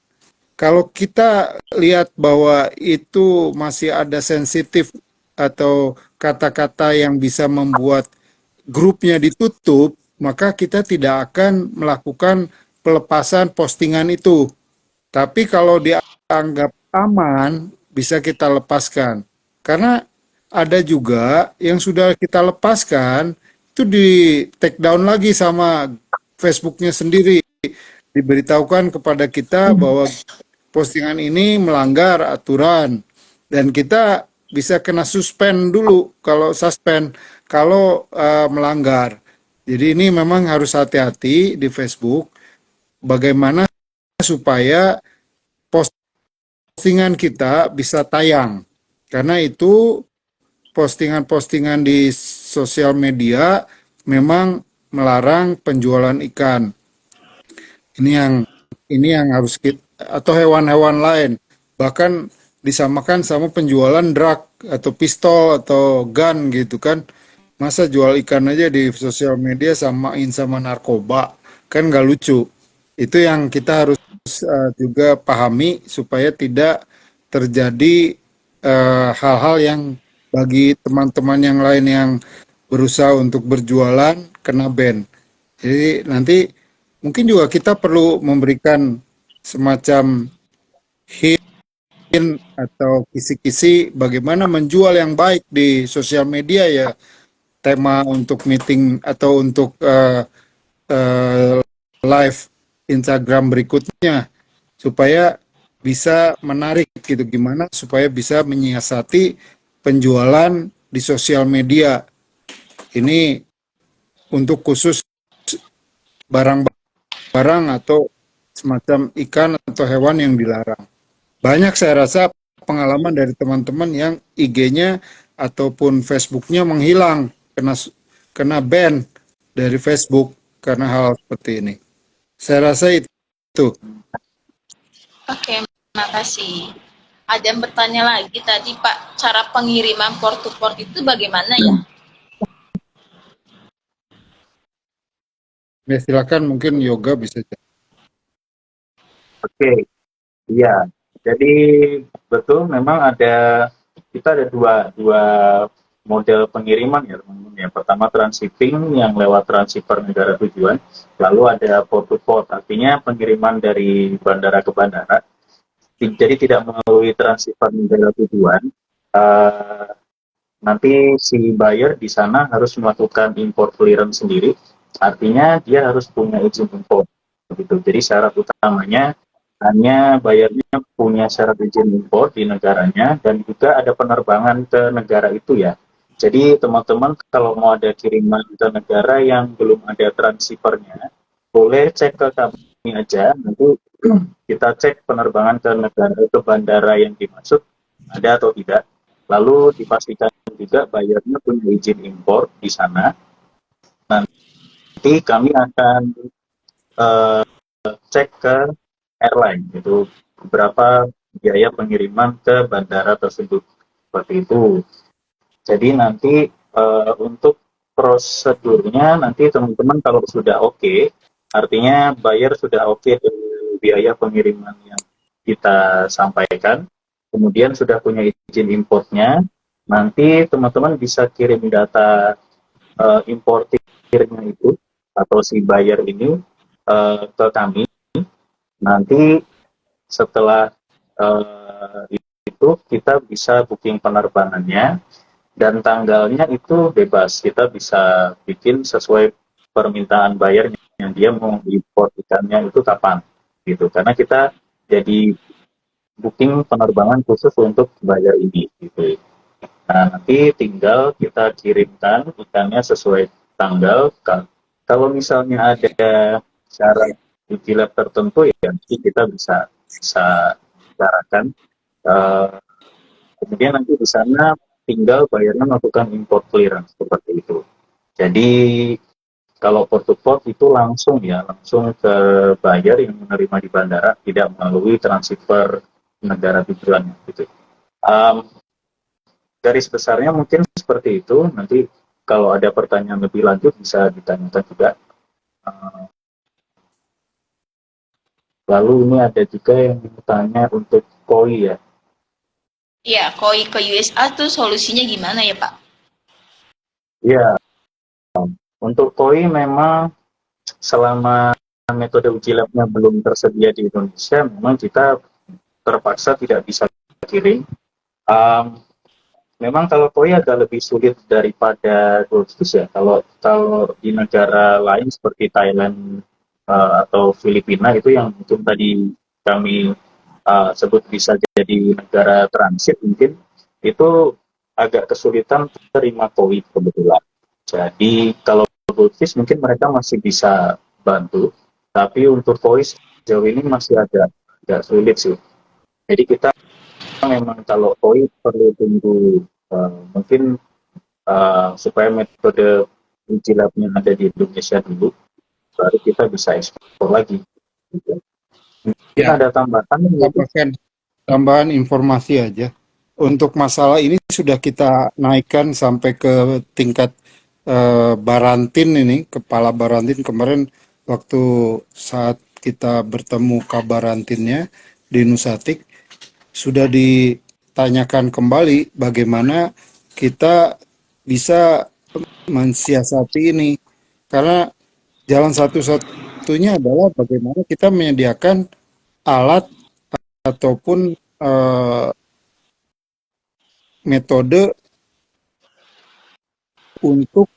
Kalau kita lihat bahwa itu masih ada sensitif atau kata-kata yang bisa membuat grupnya ditutup, maka kita tidak akan melakukan pelepasan postingan itu. Tapi kalau dianggap aman, bisa kita lepaskan. Karena ada juga yang sudah kita lepaskan, itu di take down lagi sama Facebooknya sendiri. Diberitahukan kepada kita bahwa postingan ini melanggar aturan. Dan kita bisa kena suspend dulu kalau suspend, kalau melanggar. Jadi ini memang harus hati-hati di Facebook. Bagaimana supaya postingan kita bisa tayang. Karena itu postingan-postingan di sosial media memang melarang penjualan ikan. Ini yang harus kita atau hewan-hewan lain bahkan disamakan sama penjualan drug atau pistol atau gun gitu kan. Masa jual ikan aja di sosial media samain sama narkoba kan nggak lucu. Itu yang kita harus juga pahami supaya tidak terjadi hal-hal yang bagi teman-teman yang lain yang berusaha untuk berjualan kena ban. Jadi nanti mungkin juga kita perlu memberikan semacam hint atau kisi-kisi bagaimana menjual yang baik di sosial media ya. Tema untuk meeting atau untuk live Instagram berikutnya supaya bisa menarik gitu gimana supaya bisa menyiasati penjualan di sosial media ini untuk khusus barang-barang atau semacam ikan atau hewan yang dilarang. Banyak saya rasa pengalaman dari teman-teman yang IG-nya ataupun Facebook-nya menghilang kena ban dari Facebook karena hal seperti ini. Saya rasa itu. Oke, makasih. Ada yang bertanya lagi tadi Pak, cara pengiriman port to port itu bagaimana ya? Ya silakan mungkin Yoga bisa. Oke, iya. Jadi betul memang kita ada dua dua model pengiriman ya teman-teman ya. Pertama transshipping yang lewat transceiver negara tujuan, lalu ada port to port, artinya pengiriman dari bandara ke bandara. Jadi tidak melalui transceiver negara tujuan. Uh, Nanti si buyer di sana harus melakukan import clearance sendiri, artinya dia harus punya izin import. Begitu. Jadi syarat utamanya hanya bayarnya punya syarat izin impor di negaranya dan juga ada penerbangan ke negara itu ya. Jadi teman-teman kalau mau ada kiriman ke negara yang belum ada transceivernya, boleh cek ke kami aja, nanti kita cek penerbangan ke negara ke bandara yang dimaksud ada atau tidak. Lalu dipastikan juga bayarnya punya izin impor di sana. Nanti kami akan cek ke airline itu berapa biaya pengiriman ke bandara tersebut seperti itu. Jadi nanti untuk prosedurnya nanti teman-teman kalau sudah oke, artinya buyer sudah oke dengan biaya pengiriman yang kita sampaikan, kemudian sudah punya izin importnya, nanti teman-teman bisa kirim data importirnya itu atau si buyer ini ke kami. Nanti setelah itu kita bisa booking penerbangannya dan tanggalnya itu bebas. Kita bisa bikin sesuai permintaan bayarnya yang dia mau import ikannya itu kapan gitu. Karena kita jadi booking penerbangan khusus untuk bayar ini gitu. Nah, nanti tinggal kita kirimkan ikannya sesuai tanggal. Kalau misalnya ada syarat uji lab tertentu ya nanti kita bisa bicarakan. Kemudian nanti di sana tinggal bayarnya melakukan import clearance seperti itu. Jadi kalau port to port itu langsung ke buyer yang menerima di bandara, tidak melalui transceiver negara tujuan gitu. Garis besarnya mungkin seperti itu. Nanti kalau ada pertanyaan lebih lanjut bisa ditanyakan juga. Lalu ini ada juga yang bertanya untuk KOI ya. Iya, KOI ke USA tuh solusinya gimana ya, Pak? Ya, untuk KOI memang selama metode uji labnya belum tersedia di Indonesia, memang kita terpaksa tidak bisa kirim. Memang kalau KOI agak lebih sulit daripada goldfish ya. Kalau di negara lain seperti Thailand atau Filipina itu yang mungkin tadi kami sebut bisa jadi negara transit mungkin itu agak kesulitan terima KOI kebetulan. Jadi kalau goldfish mungkin mereka masih bisa bantu, tapi untuk KOI sejauh ini masih agak sulit sih. Jadi kita memang kalau KOI perlu tunggu mungkin supaya metode uji labnya ada di Indonesia dulu, baru kita bisa ekspor lagi. Mungkin Ya, ada tambahan? tambahan informasi aja. Untuk masalah ini sudah kita naikkan sampai ke tingkat Barantin ini, Kepala Barantin kemarin waktu saat kita bertemu Kabarantinnya di Nusatik, sudah ditanyakan kembali bagaimana kita bisa mensiasati ini. Karena jalan satu-satunya adalah bagaimana kita menyediakan alat ataupun metode untuk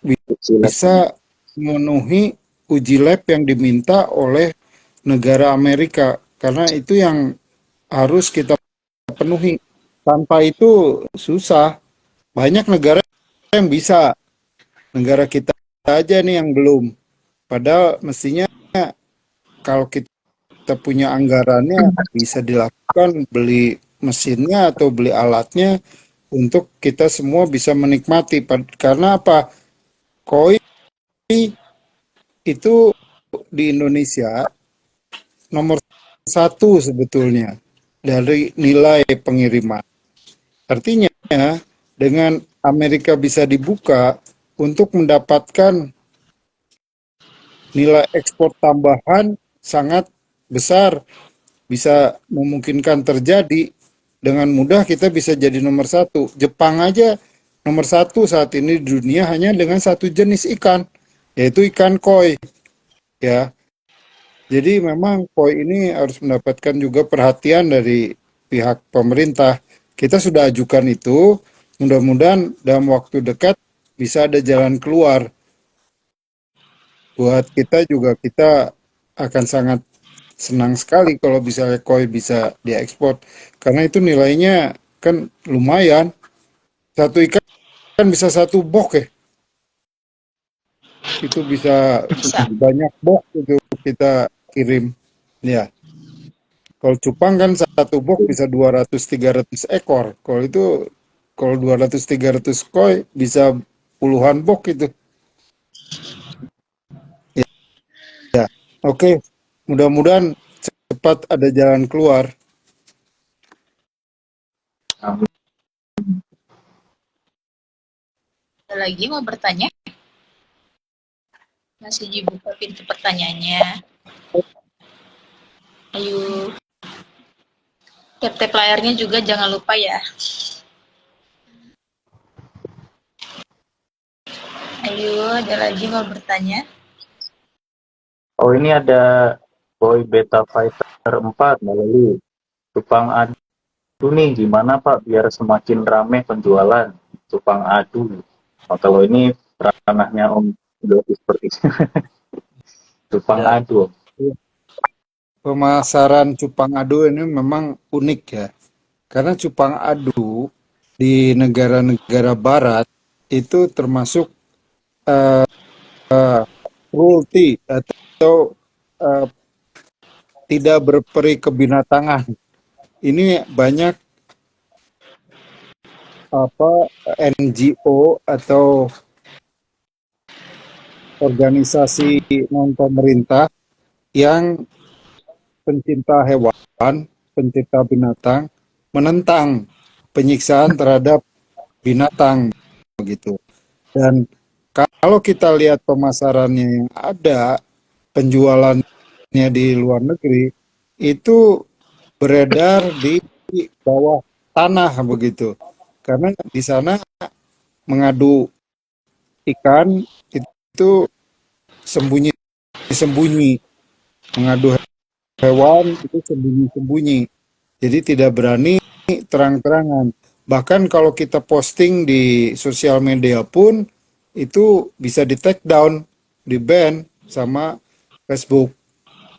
bisa memenuhi uji lab yang diminta oleh negara Amerika. Karena itu yang harus kita penuhi. Tanpa itu susah. Banyak negara yang bisa. Negara kita aja nih yang belum. Padahal mestinya kalau kita punya anggarannya bisa dilakukan beli mesinnya atau beli alatnya untuk kita semua bisa menikmati. Karena apa? KOI itu di Indonesia nomor satu sebetulnya dari nilai pengiriman. Artinya dengan Amerika bisa dibuka untuk mendapatkan nilai ekspor tambahan sangat besar, bisa memungkinkan terjadi dengan mudah kita bisa jadi nomor satu. Jepang aja nomor satu saat ini di dunia hanya dengan satu jenis ikan, yaitu ikan koi. Ya, jadi memang koi ini harus mendapatkan juga perhatian dari pihak pemerintah. Kita sudah ajukan itu, mudah-mudahan dalam waktu dekat bisa ada jalan keluar. Buat kita juga, kita akan sangat senang sekali kalau bisa koi bisa diekspor. Karena itu nilainya kan lumayan. Satu ikan kan bisa satu box ya. Itu bisa Bisa. banyak box itu kita kirim. Ya. Kalau cupang kan satu box bisa 200-300 ekor. Kalau 200-300 koi bisa puluhan box itu. Ya. Oke. Mudah-mudahan cepat ada jalan keluar. Amin. Ada lagi mau bertanya? Masih dibuka pintu pertanyaannya. Ayo. Tap-tap layarnya juga jangan lupa ya. Ayo, ada lagi mau bertanya? Oh, ini ada Boy Beta Fighter 4 melalui Cupang Adu nih, gimana Pak biar semakin rame penjualan Cupang Adu? Oh, kalau ini ranahnya Om Dovi seperti Cupang Ya. Adu. Pemasaran cupang adu ini memang unik ya. Karena cupang adu di negara-negara barat itu termasuk cruelty atau eh, tidak berperi kebinatangan. Ini banyak NGO atau organisasi non pemerintah yang pencinta hewan, pencinta binatang menentang penyiksaan terhadap binatang begitu. Dan kalau kita lihat pemasarannya yang ada, penjualannya di luar negeri itu beredar di bawah tanah begitu. Karena di sana mengadu ikan itu sembunyi-sembunyi, mengadu hewan itu sembunyi-sembunyi. Jadi tidak berani terang-terangan. Bahkan kalau kita posting di sosial media pun itu bisa di take down, di ban sama Facebook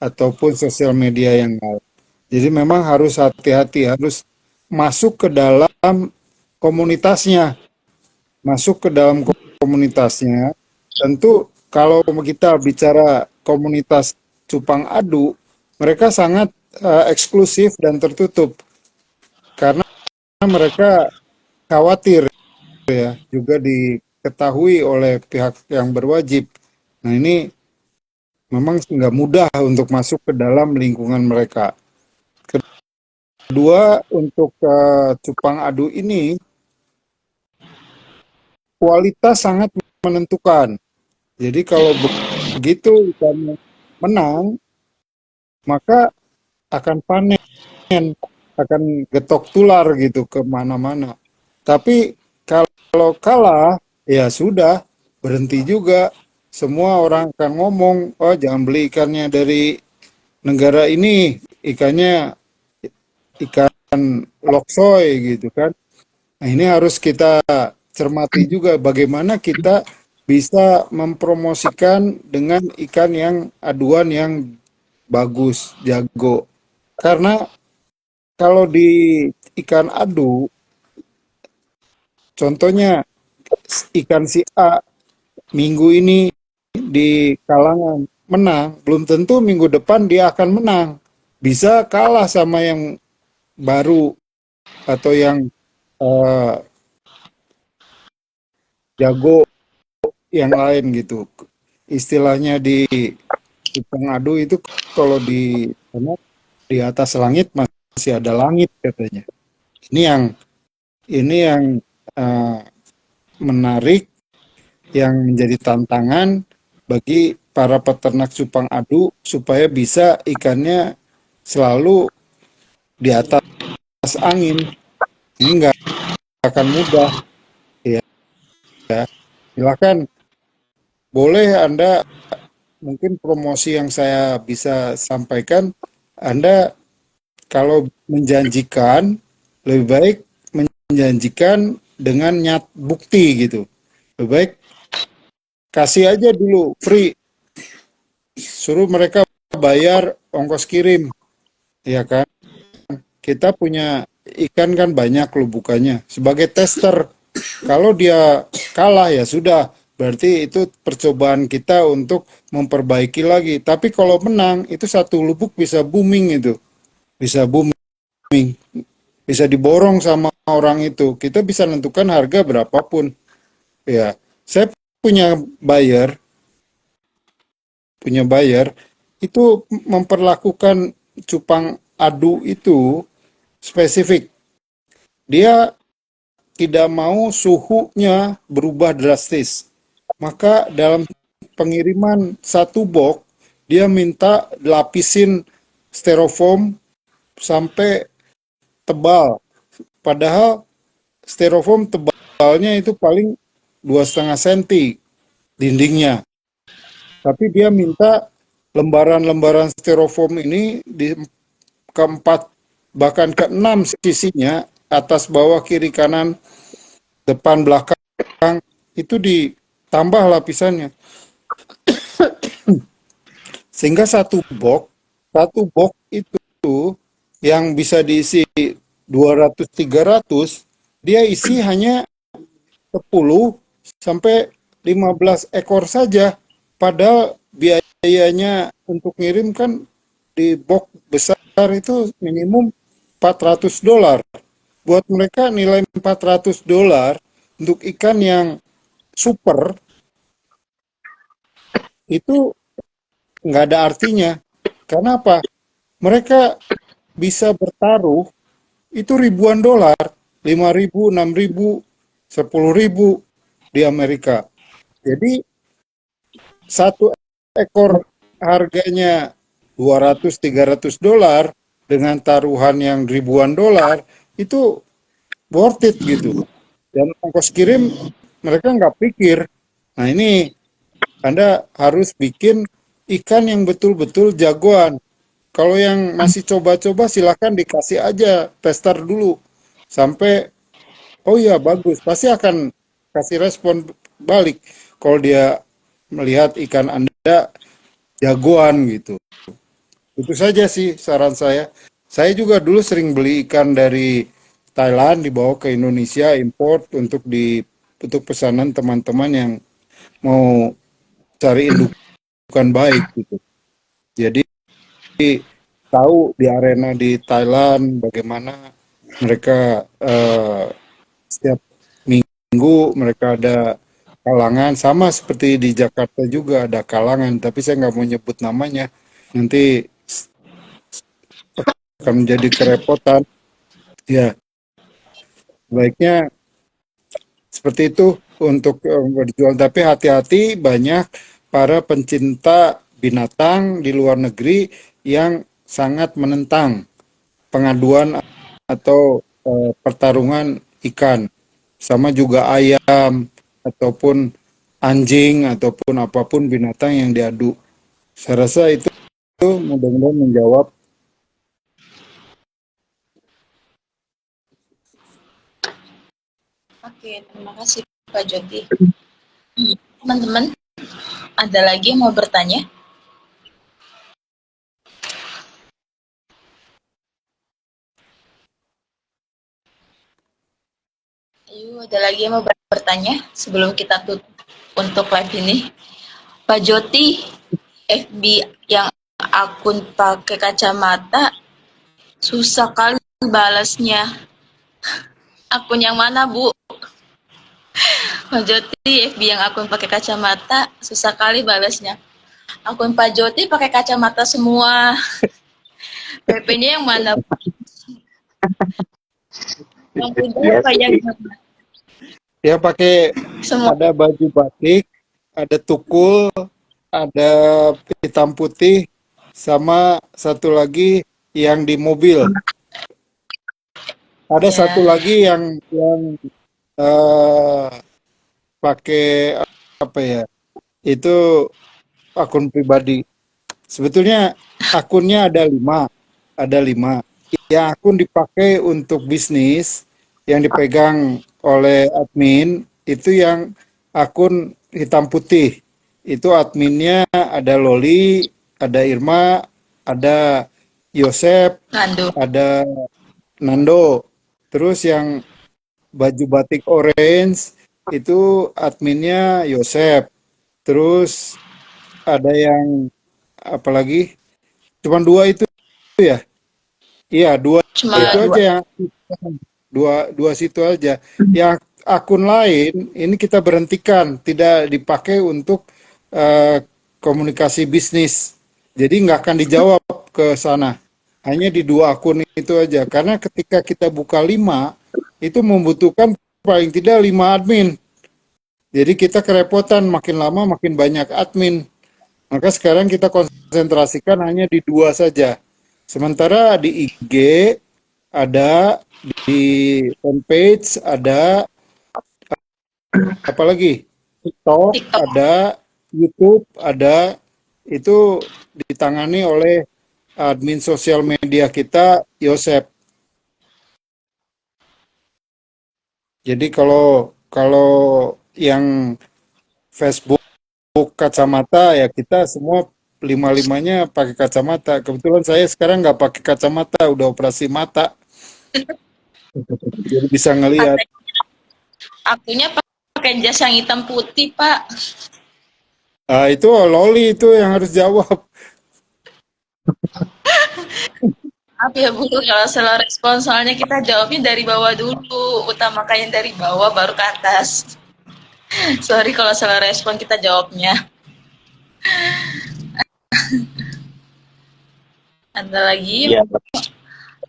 ataupun sosial media yang lain. Jadi memang harus hati-hati, harus masuk ke dalam komunitasnya, masuk ke dalam komunitasnya. Tentu kalau kita bicara komunitas cupang adu, mereka sangat eksklusif dan tertutup karena mereka khawatir ya juga diketahui oleh pihak yang berwajib. Nah ini memang nggak mudah untuk masuk ke dalam lingkungan mereka. Kedua, untuk cupang adu ini kualitas sangat menentukan. Jadi kalau begitu ikan menang, maka akan panen, akan getok tular gitu ke mana-mana. Tapi kalau kalah, ya sudah, berhenti juga. Semua orang akan ngomong, oh jangan beli ikannya dari negara ini, ikannya ikan loksoy gitu kan. Nah ini harus kita cermati juga bagaimana kita bisa mempromosikan dengan ikan yang aduan yang bagus, jago. Karena kalau di ikan adu, contohnya ikan si A minggu ini di kalangan menang, belum tentu minggu depan dia akan menang. Bisa kalah sama yang baru atau yang eh, jago yang lain gitu. Istilahnya di pengadu itu kalau di atas langit masih ada langit katanya. Ini yang eh, menarik, yang menjadi tantangan bagi para peternak cupang adu supaya bisa ikannya selalu di atas angin. Ini nggak akan mudah ya. Silakan, boleh Anda mungkin promosi yang saya bisa sampaikan, Anda kalau menjanjikan lebih baik menjanjikan dengan bukti gitu. Lebih baik kasih aja dulu free, suruh mereka bayar ongkos kirim, ya kan? Kita punya ikan kan banyak lubukannya. Sebagai tester, kalau dia kalah ya sudah, berarti itu percobaan kita untuk memperbaiki lagi. Tapi kalau menang, itu satu lubuk bisa booming itu. Bisa booming, bisa diborong sama orang itu. Kita bisa menentukan harga berapapun. Ya, saya buyer, punya buyer, itu memperlakukan cupang adu itu spesifik. Dia tidak mau suhunya berubah drastis. Maka dalam pengiriman satu box, dia minta lapisin styrofoam sampai tebal. Padahal styrofoam tebalnya itu paling 2,5 cm dindingnya. Tapi dia minta lembaran-lembaran styrofoam ini di keempat bahkan keenam sisinya, atas bawah kiri kanan depan belakang, itu ditambah lapisannya, sehingga satu box itu yang bisa diisi 200-300, dia isi hanya 10 sampai 15 ekor saja, padahal biayanya untuk ngirim kan di box besar itu minimum $400. Buat mereka nilai $400 untuk ikan yang super itu nggak ada artinya. Karena apa? Mereka bisa bertaruh itu ribuan dolar, 5.000, 6.000, 10.000 di Amerika. Jadi satu ekor harganya $200-300 dengan taruhan yang ribuan dolar, itu worth it gitu. Dan ongkos kirim mereka nggak pikir. Nah ini Anda harus bikin ikan yang betul-betul jagoan. Kalau yang masih coba-coba silakan dikasih aja tester dulu sampai oh iya bagus, pasti akan kasih respon balik kalau dia melihat ikan Anda jagoan gitu. Itu saja sih saran saya. Saya juga dulu sering beli ikan dari Thailand dibawa ke Indonesia import untuk pesanan teman-teman yang mau cari indukan baik gitu. Jadi tahu di arena di Thailand bagaimana mereka setiap minggu mereka ada kalangan, sama seperti di Jakarta juga ada kalangan, tapi saya nggak mau nyebut namanya, nanti akan menjadi kerepotan. Ya, baiknya seperti itu untuk berjual, tapi hati-hati, banyak para pencinta binatang di luar negeri yang sangat menentang pengaduan atau pertarungan ikan, sama juga ayam ataupun anjing ataupun apapun binatang yang diadu. Saya rasa itu mudah-mudahan menjawab. Oke, terima kasih Pak Jody. Teman-teman, ada lagi yang mau bertanya? Ayo, ada lagi yang mau bertanya sebelum kita tutup untuk live ini? Pak Jody, FB yang akun pakai kacamata susah kali balasnya. Akun yang mana, Bu? Pak Jody, FB yang akun pakai kacamata susah kali balasnya. Akun Pak Jody pakai kacamata semua. PP-nya yang mana, Bu? Yang putih apa yang mana? Ya pakai, Semua. ada baju batik, ada tukul, ada hitam putih, sama satu lagi yang di mobil. Ada Ya. satu lagi yang eh, pakai apa ya? Itu akun pribadi. Sebetulnya akunnya ada lima. Yang akun dipakai untuk bisnis, yang dipegang oleh admin, itu yang akun hitam putih. Itu adminnya ada Loli, ada Irma, ada Yosep, Nando. ada Nando. Terus yang baju batik orange itu adminnya Yosep. Terus ada yang apalagi cuma dua itu ya. Iya, dua Cuma itu aja dua. yang dua dua situ aja. Yang akun lain ini kita berhentikan, tidak dipakai untuk eh, komunikasi bisnis. Jadi nggak akan dijawab ke sana. Hanya di dua akun itu aja. Karena ketika kita buka lima, itu membutuhkan paling tidak lima admin. Jadi kita kerepotan makin lama makin banyak admin. Maka sekarang kita konsentrasikan hanya di dua saja. Sementara di IG ada, di fanpage ada, apalagi TikTok TikTok. ada, YouTube ada, itu ditangani oleh admin sosial media kita, Yosep. Jadi kalau kalau yang Facebook kacamata ya kita semua lima-limanya pakai kacamata. Kebetulan saya sekarang nggak pakai kacamata, udah operasi mata, jadi bisa ngelihat. Katanya akunya pakai jas yang hitam putih, Pak. Ah, itu Loli itu yang harus jawab. Maaf ya Bu, kalau salah respon, soalnya kita jawabnya dari bawah dulu, utamakan yang dari bawah baru ke atas. Sorry kalau salah respon kita jawabnya. Ada lagi? Ya,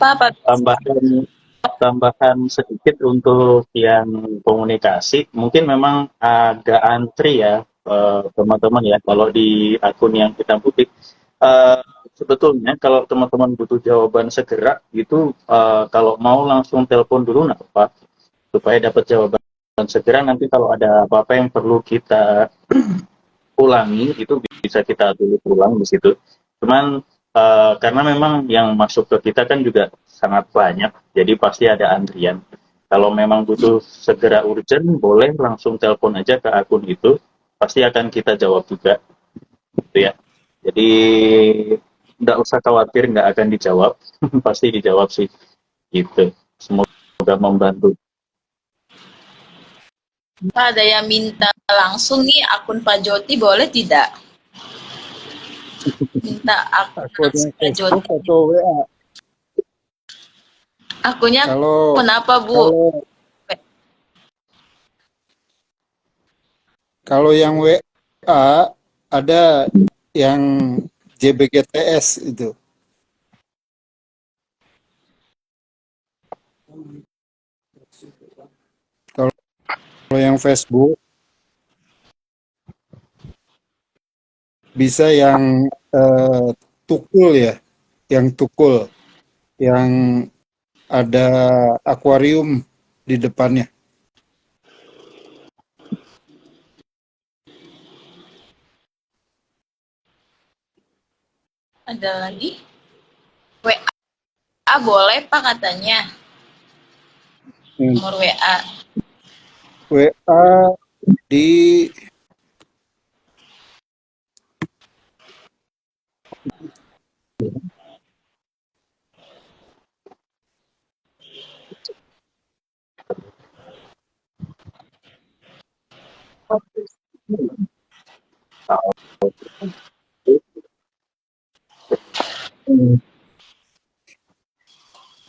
Apa? tambahan tambahan sedikit untuk yang komunikasi, mungkin memang agak antri ya teman-teman ya kalau di akun yang hitam putih. Eh, Sebetulnya kalau teman-teman butuh jawaban segera gitu, kalau mau langsung telepon dulu nggak apa, supaya dapat jawaban segera. Nanti kalau ada apa-apa yang perlu kita ulangi itu bisa kita tulis ulang di situ. Cuman karena memang yang masuk ke kita kan juga sangat banyak, jadi pasti ada antrian. Kalau memang butuh segera urgent, boleh langsung telepon aja ke akun itu, pasti akan kita jawab juga, gitu ya. Jadi nggak usah khawatir nggak akan dijawab, pasti dijawab sih, gitu. Semoga membantu. Pak, ada yang minta langsung nih akun Pak Joti, boleh tidak? Minta akun Akunnya langsung Pak Facebook Joti. atau WA. Akunnya Kalau kenapa Bu? kalau kalau yang WA ada yang JBGTS itu. Kalau yang Facebook bisa yang tukul ya, yang tukul, yang ada akuarium di depannya. Ada lagi? WA boleh Pak katanya. Hmm. Nomor WA. WA di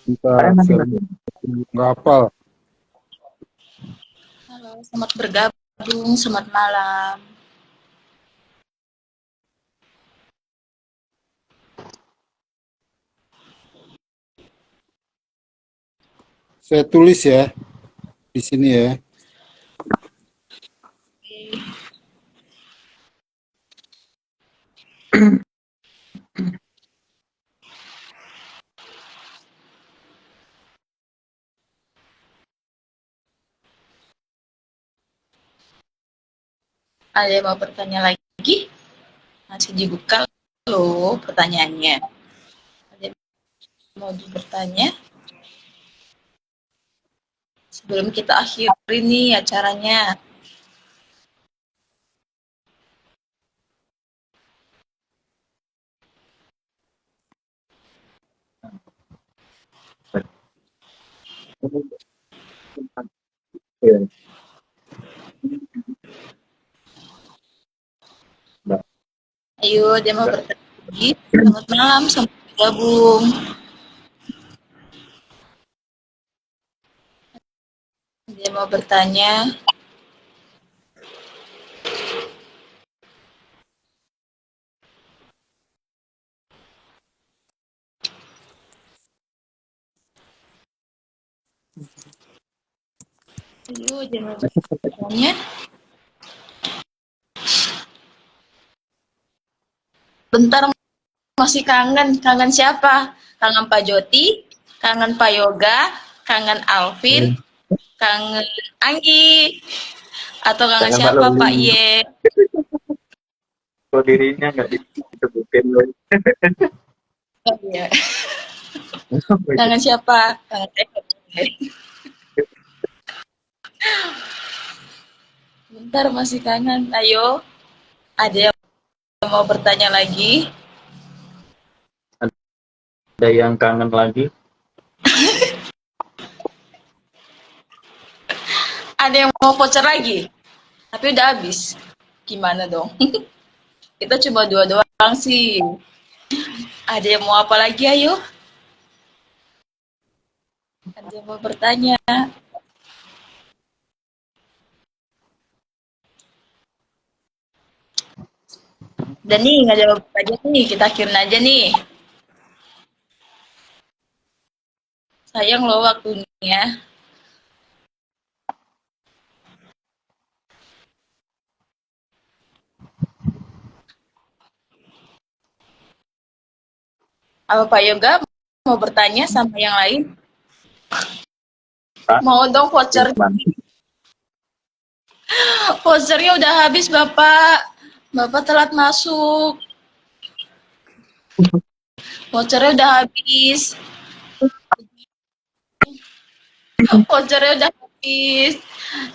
Bentar, saya nggak hafal. Halo, selamat bergabung, selamat malam. Saya tulis ya di sini ya. Ada yang mau bertanya lagi? Masih dibuka loh pertanyaannya. Ada yang mau bertanya? Sebelum kita akhiri nih acaranya. Iya, Mbak. Ayo, dia mau bertanya lagi. Selamat malam, selamat bergabung. Dia mau bertanya. Ayo, dia mau bertanya. Bentar, masih kangen. Kangen siapa? Kangen Pak Joti, kangen Pak Yoga, kangen Alvin, kangen Anggi, atau kangen Jangan Mbak siapa Pak Loli. Ye? Kok dirinya nggak disebutin loh. Oh, iya. Kangen siapa? Kangen Eko. Bentar, masih kangen. Ayo, ada yang mau bertanya lagi? Ada yang kangen lagi? Ada yang mau voucher lagi? Tapi udah habis. Gimana dong? Kita cuma dua doang sih. Ada yang mau apa lagi? Ayo. Ada yang mau bertanya? Dan nih, nggak jawab aja nih. Kita akhirin aja nih. Sayang loh waktunya. Apa Pak Yoga mau bertanya sama yang lain? Pak, Mau dong voucher. Firman. Vouchernya udah habis, Bapak. Bapak telat masuk. Vouchernya udah habis. Vouchernya udah habis.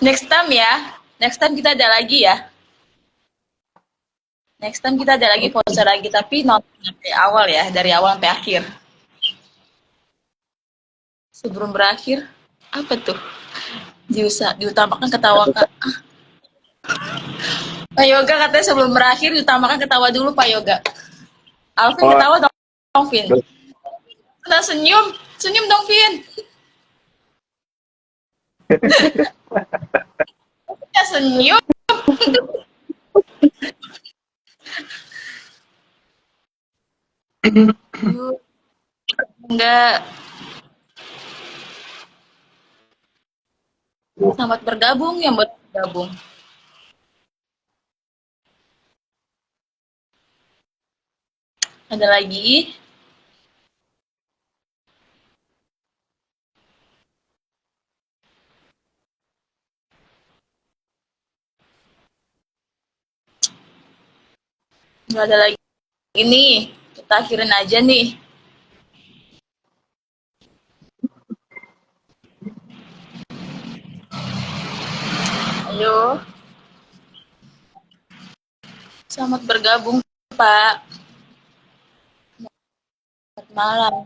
Next time ya. Next time kita ada lagi ya. Next time kita ada lagi voucher lagi. Tapi nonton sampai awal ya. Dari awal sampai akhir. Sebelum berakhir. Apa tuh? Diutamakan ketawa Kak. Pak Yoga katanya sebelum berakhir diutamakan ketawa dulu Pak Yoga. Alvin Oh, ketawa dong, Vin. Kita senyum. Senyum dong, Vin. Kita senyum. Yuk. Enggak. Selamat bergabung yang buat bergabung. Ada lagi? Enggak ada lagi nih. Kita akhirin aja nih. Ayo. Selamat bergabung, Pak. Selamat malam.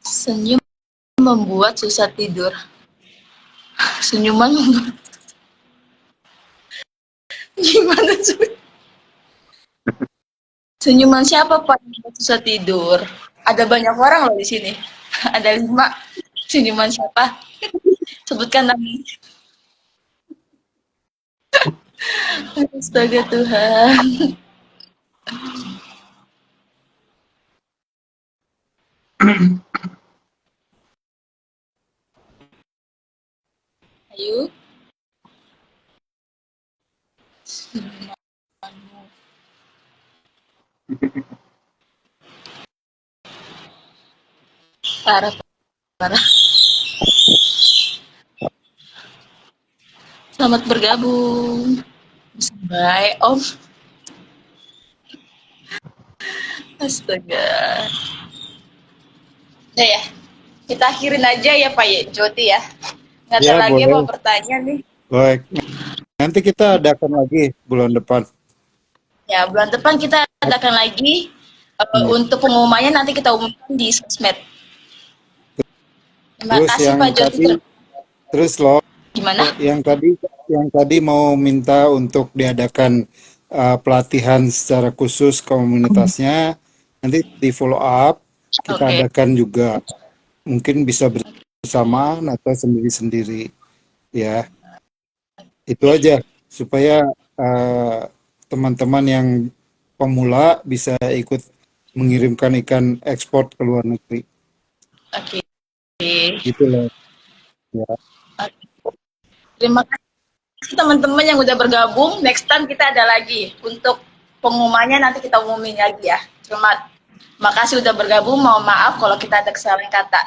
Senyum membuat susah tidur. Senyuman membuat... Gimana sih? Senyuman siapa, Pak, yang membuat susah tidur? Ada banyak orang loh di sini. Ada 5. Senyuman siapa? Sebutkan namanya. Astaga Tuhan. Ayo. Parah, parah. Selamat bergabung. Bye, Om. Astaga. Udah ya, kita akhirin aja ya Pak Jody ya. Nggak ada Ya, lagi yang mau boleh. bertanya nih. Baik. Nanti kita adakan lagi bulan depan. Ya, bulan depan kita adakan lagi. Ya. Untuk pengumumannya nanti kita umumkan di sosmed. Terima Terus kasih yang Pak Jody. tadi, terus loh, Gimana? yang tadi mau minta untuk diadakan pelatihan secara khusus komunitasnya, nanti di follow up, kita Oke. adakan juga. Mungkin bisa bersamaan atau sendiri-sendiri, ya. Itu aja supaya teman-teman yang pemula bisa ikut mengirimkan ikan ekspor ke luar negeri. Oke. Gitu loh. Ya. Terima kasih teman-teman yang udah bergabung. Next time kita ada lagi. Untuk pengumumannya nanti kita umumin lagi ya. Terima kasih udah bergabung. Mohon maaf kalau kita ada kesalahan kata.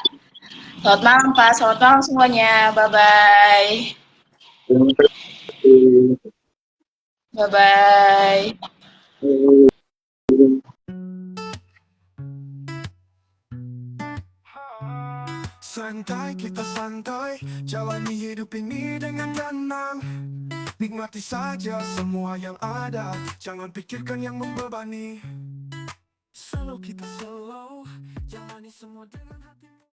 Selamat malam Pak. Selamat malam semuanya. Bye-bye. Terima kasih. Bye-bye. Santai, kita santai, jalani hidup ini dengan tenang. Nikmati saja semua yang ada, jangan pikirkan yang membebani. Slow, kita slow, jalani semua dengan hati.